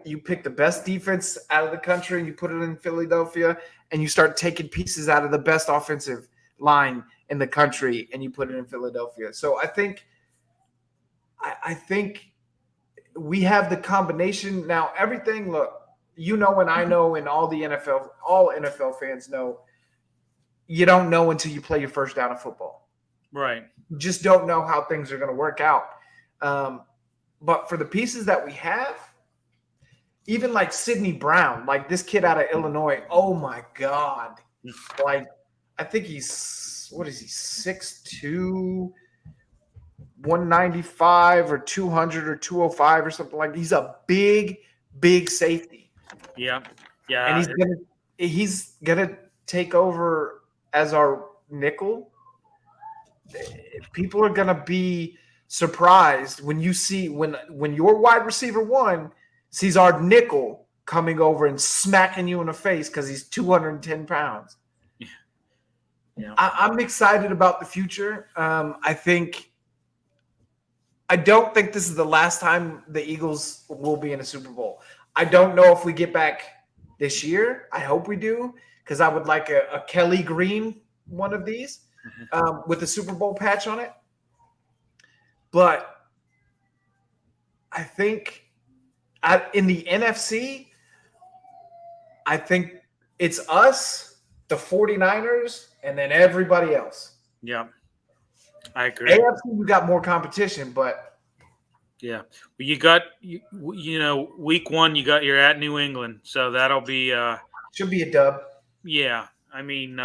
the best defense out of the country and you put it in Philadelphia, and you start taking pieces out of the best offensive line in the country and you put it in Philadelphia. So I think we have the combination now. Everything, look, and I know, and all NFL fans know, you don't know until you play your first down of football. Right. You just don't know how things are going to work out. But for the pieces that we have, even like Sidney Brown, like this kid out of Illinois, oh my God. Like, I think he's, 6'2", 195 or 200 or 205 or something like that. He's a big safety. Yeah. And he's gonna take over as our nickel. People are gonna be surprised when you see when your wide receiver one sees our nickel coming over and smacking you in the face because he's 210 pounds. Yeah. I'm excited about the future. I don't think this is the last time the Eagles will be in a Super Bowl. I don't know if we get back this year. I hope we do, because I would like a Kelly Green one of these with the Super Bowl patch on it. But I think in the NFC, I think it's us, the 49ers, and then everybody else. Yeah, I agree. AFC, you got more competition, but yeah, you got week one you're at New England, so that'll be should be a dub. Yeah, I mean,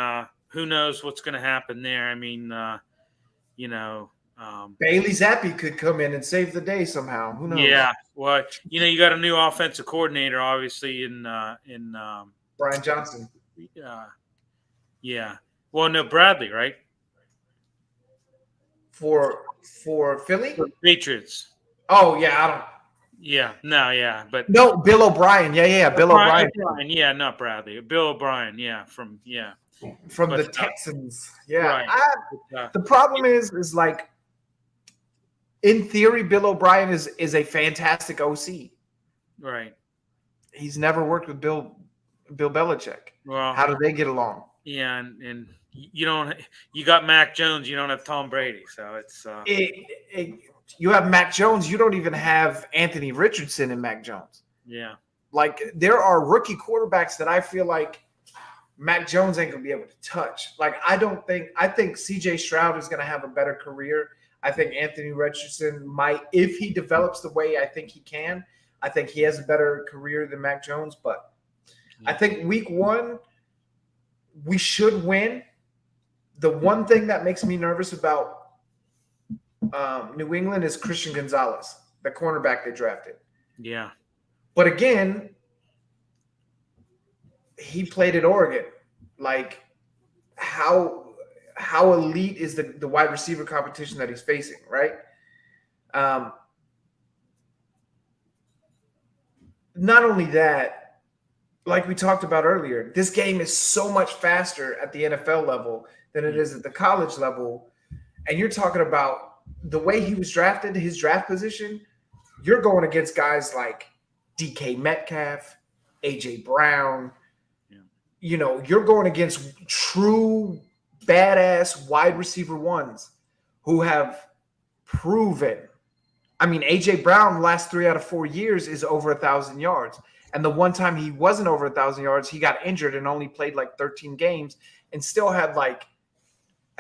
who knows what's going to happen there? I mean, Bailey Zappi could come in and save the day somehow. Who knows? Yeah, well, you got a new offensive coordinator, obviously in Brian Johnson. Yeah. Well, no, Bradley, right? For Philly? For Patriots. Oh, yeah, I don't. Yeah, no, but no, Bill O'Brien. Yeah, Bill O'Brien. Yeah, not Bradley. Bill O'Brien. Yeah, from the Texans. Yeah. Right. The problem is like, in theory, Bill O'Brien is a fantastic OC. Right. He's never worked with Bill Belichick. Well, how do they get along? Yeah, and you got Mac Jones, you don't have Tom Brady, so it's you have Mac Jones, you don't even have Anthony Richardson and Mac Jones. Yeah. Like, there are rookie quarterbacks that I feel like Mac Jones ain't gonna be able to touch. Like, I think CJ Stroud is gonna have a better career. I think Anthony Richardson might, if he develops the way I think he can, I think he has a better career than Mac Jones. But I think week one, we should win. The one thing that makes me nervous about New England is Christian Gonzalez, the cornerback they drafted. Yeah. But again, he played at Oregon. Like, how elite is the wide receiver competition that he's facing, right? Not only that, like we talked about earlier, this game is so much faster at the NFL level than it is at the college level. And you're talking about the way he was drafted, his draft position, you're going against guys like DK Metcalf, AJ Brown. Yeah. You're going against true badass wide receiver ones who have proven. I mean, AJ Brown, the last 3 out of 4 years, is over 1,000 yards. And the one time he wasn't over 1,000 yards, he got injured and only played like 13 games and still had I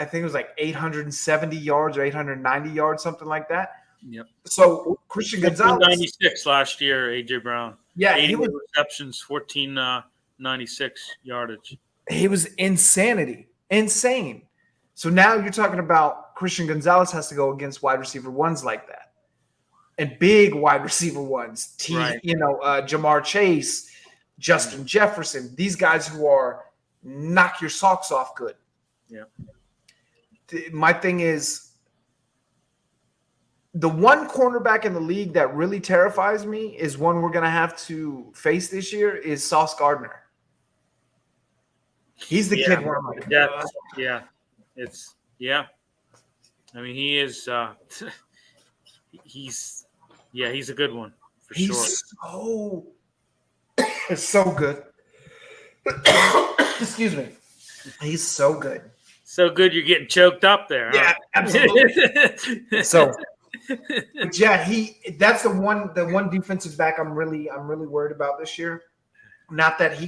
think it was 870 yards or 890 yards, something like that. Yep. So Christian Gonzalez, 96 last year, AJ Brown. Yeah, 80 receptions, 1496 yardage. He was insane. So now you're talking about Christian Gonzalez has to go against wide receiver ones like that, and big wide receiver ones. Jamar Chase, Justin Jefferson. These guys who are knock your socks off good. Yeah. My thing is, the one cornerback in the league that really terrifies me is one we're going to have to face this year is Sauce Gardner. He's the kid where I'm like, I mean, he is. He's a good one for sure. So good. Excuse me. He's so good. So good, you're getting choked up there. Yeah, huh? absolutely. So, but yeah, that's the one defensive back I'm really worried about this year. Not that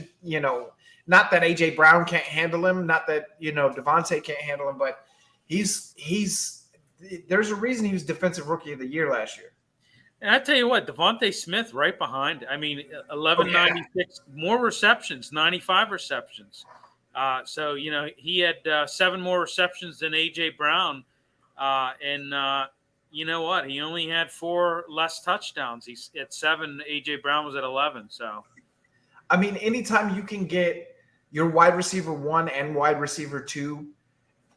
not that AJ Brown can't handle him, not that Devontae can't handle him, but he's there's a reason he was Defensive Rookie of the Year last year. And I tell you what, Devontae Smith right behind. I mean, 1196 more receptions, 95 receptions. So he had 7 more receptions than AJ Brown, and you know what? He only had 4 less touchdowns. He's at 7. AJ Brown was at 11. So, I mean, anytime you can get your wide receiver 1 and wide receiver 2,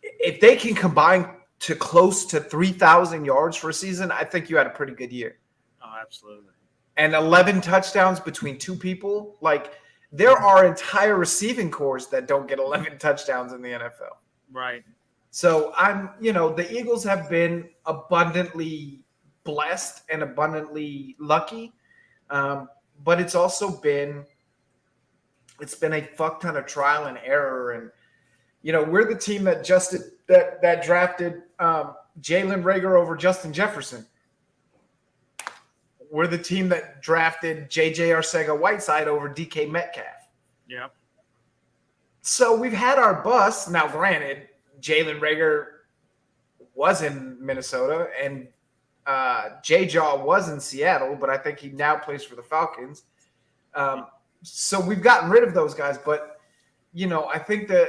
if they can combine to close to 3,000 yards for a season, I think you had a pretty good year. Oh, absolutely. And 11 touchdowns between 2 people. Like, there are entire receiving corps that don't get 11 touchdowns in the NFL. Right. So the Eagles have been abundantly blessed and abundantly lucky. But it's also been a fuck ton of trial and error. And, we're the team that drafted Jalen Reagor over Justin Jefferson. We're the team that drafted J.J. Arcega-Whiteside over DK Metcalf. Yeah. So we've had our busts. Now, granted, Jalen Reagor was in Minnesota and J-Jaw was in Seattle, but I think he now plays for the Falcons. So we've gotten rid of those guys. But, I think that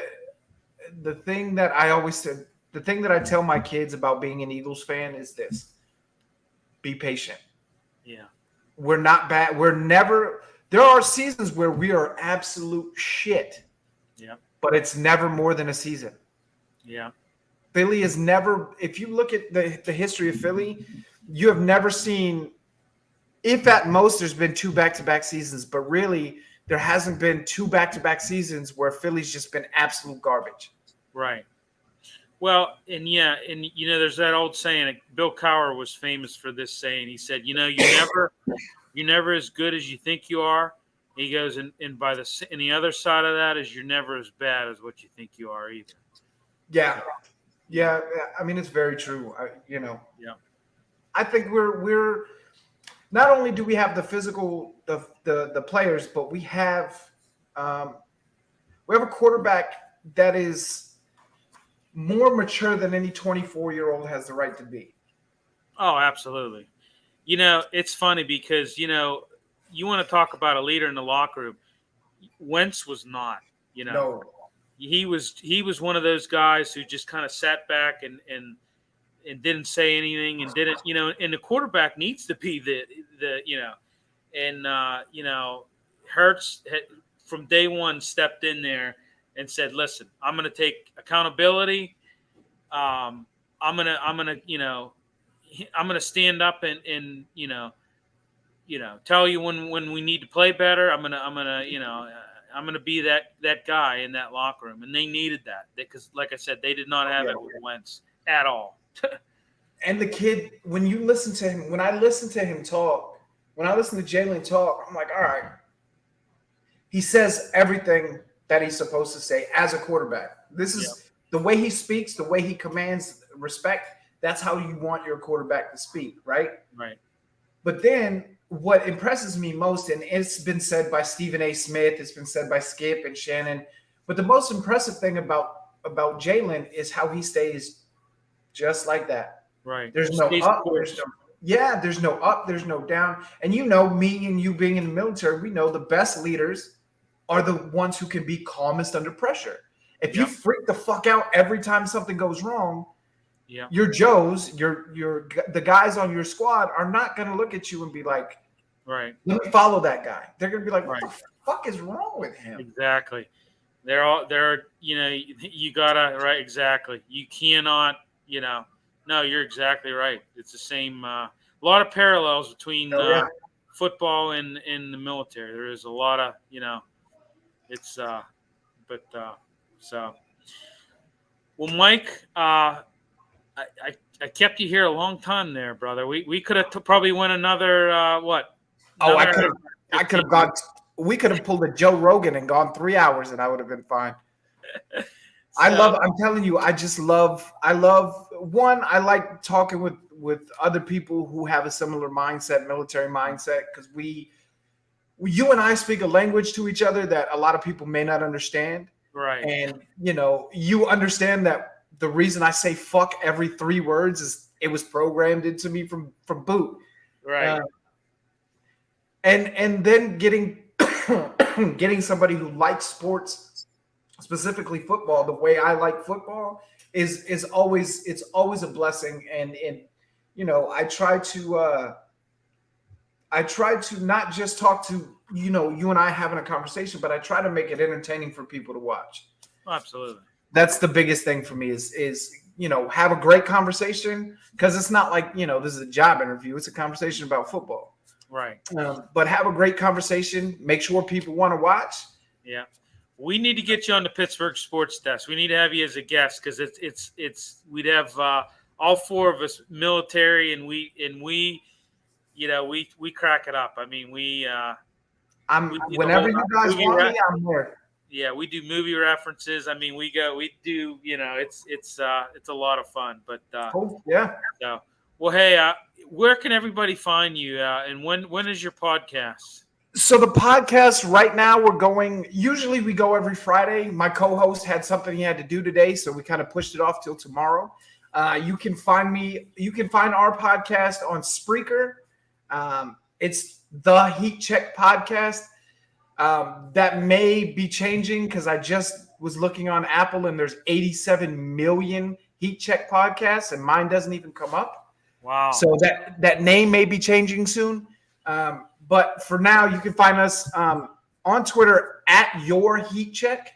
the thing that I tell my kids about being an Eagles fan is this: be patient. Yeah. We're not bad. There are seasons where we are absolute shit. Yeah. But it's never more than a season. Yeah. Philly is never, if you look at the history of Philly, you have never seen, if at most there's been 2 back-to-back seasons, but really there hasn't been 2 back-to-back seasons where Philly's just been absolute garbage. Right. Well, and there's that old saying. Bill Cowher was famous for this saying. He said, you're never as good as you think you are. He goes, and the other side of that is you're never as bad as what you think you are either. Yeah. Yeah. I mean, it's very true. Yeah. I think we're not only do we have the physical, the players, but we have a quarterback that is more mature than any 24-year-old has the right to be. Oh, absolutely. It's funny because, you want to talk about a leader in the locker room. Wentz was not, No. He was one of those guys who just kind of sat back and didn't say anything and didn't, and the quarterback needs to be Hurts had, from day one, stepped in there and said, listen, I'm going to take accountability. I'm going to stand up and tell you when we need to play better. I'm going to be that guy in that locker room. And they needed that because, like I said, they did not have it with Wentz at all. And the kid, when you listen to him, when I listen to him talk, when I listen to Jalen talk, I'm like, all right, he says everything that he's supposed to say as a quarterback. This is the way he speaks, the way he commands respect. That's how you want your quarterback to speak, right? Right. But then what impresses me most, and it's been said by Stephen A. Smith, it's been said by Skip and Shannon, but the most impressive thing about Jalen is how he stays just like that. Right. There's no up. There's no up. There's no down. And me and you being in the military, we know the best leaders are the ones who can be calmest under pressure. If you freak the fuck out every time something goes wrong, your Joes, the guys on your squad are not going to look at you and be like, right, let me follow that guy. They're going to be like, what the fuck is wrong with him? Exactly. You gotta, right. Exactly. You cannot, no, you're exactly right. It's the same, a lot of parallels between football and the military. There is a lot of, it's, well, Mike, I kept you here a long time there, brother. We could have probably went another, what? Another I could have gone, we could have pulled a Joe Rogan and gone 3 hours and I would have been fine. I'm telling you, I like talking with other people who have a similar mindset, military mindset, because you and I speak a language to each other that a lot of people may not understand. Right. And, you understand that the reason I say fuck every 3 words is it was programmed into me from boot. Right. And then getting getting somebody who likes sports, specifically football, the way I like football is always a blessing. And I try to not just talk to you and I having a conversation, but I try to make it entertaining for people to watch. Absolutely. That's the biggest thing for me is have a great conversation, because it's not like this is a job interview. It's a conversation about football. Right. But have a great conversation. Make sure people want to watch. Yeah. We need to get you on the Pittsburgh Sports Desk. We need to have you as a guest, because we'd have all 4 of us military, and we crack it up. I mean, whenever you guys want me, I'm there. Yeah, we do movie references. I mean, it's a lot of fun. But cool. Yeah. So, well, hey, where can everybody find you? And when is your podcast? So the podcast right now, usually we go every Friday. My co-host had something he had to do today, so we kind of pushed it off till tomorrow. You can find our podcast on Spreaker. It's the Heat Check Podcast. That may be changing, because I just was looking on Apple and there's 87 million Heat Check podcasts, and mine doesn't even come up. Wow. So that name may be changing soon. But for now, you can find us on Twitter at Your Heat Check,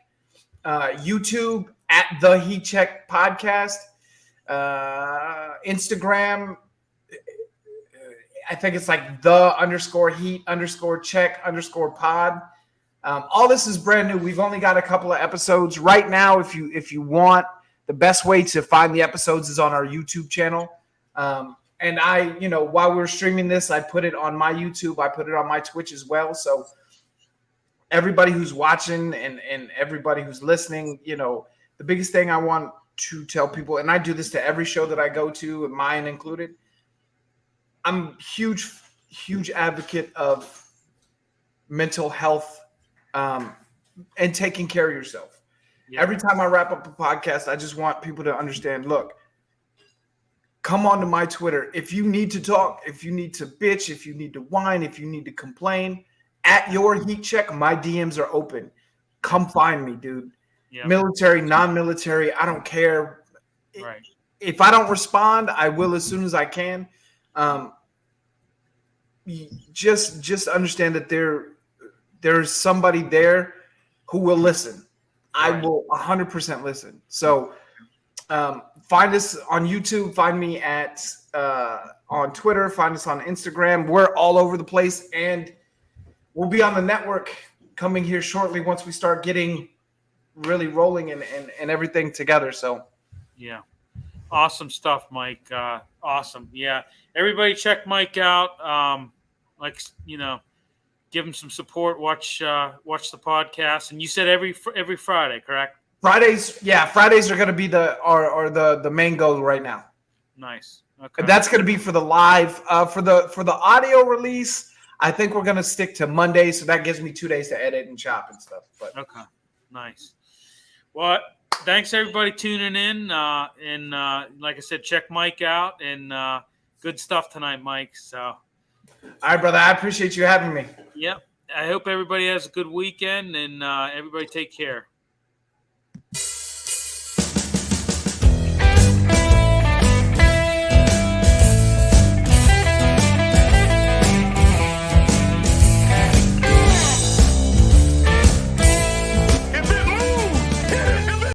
YouTube at The Heat Check Podcast, Instagram, I think it's like _heat_check_pod. All this is brand new. We've only got a couple of episodes right now. If you want, the best way to find the episodes is on our YouTube channel. And while we're streaming this, I put it on my YouTube. I put it on my Twitch as well. So everybody who's watching and everybody who's listening, the biggest thing I want to tell people, and I do this to every show that I go to, mine included, I'm huge advocate of mental health and taking care of yourself. Yeah. Every time I wrap up a podcast, I just want people to understand, look, come on to my Twitter. If you need to talk, if you need to bitch, if you need to whine, if you need to complain, at Your Heat Check, my DMs are open. Come find me, dude. Yep. Military, non-military, I don't care. Right. If I don't respond, I will as soon as I can. Just understand that there's somebody there who will listen. Right. I will 100% listen. So find us on YouTube. Find me on Twitter. Find us on Instagram. We're all over the place, and we'll be on the network coming here shortly once we start getting really rolling and everything together. So yeah. Awesome stuff, Mike. Awesome. Yeah. Everybody check Mike out. Give him some support. Watch the podcast. And you said every Friday, correct? Fridays. Yeah. Fridays are going to be the main goal right now. Nice. Okay. That's going to be for the live, for the audio release. I think we're going to stick to Monday. So that gives me 2 days to edit and chop and stuff. But okay. Nice. Well, thanks everybody tuning in, and like I said, check Mike out, and good stuff tonight, Mike. So, all right, brother, I appreciate you having me. Yep. I hope everybody has a good weekend, and everybody take care.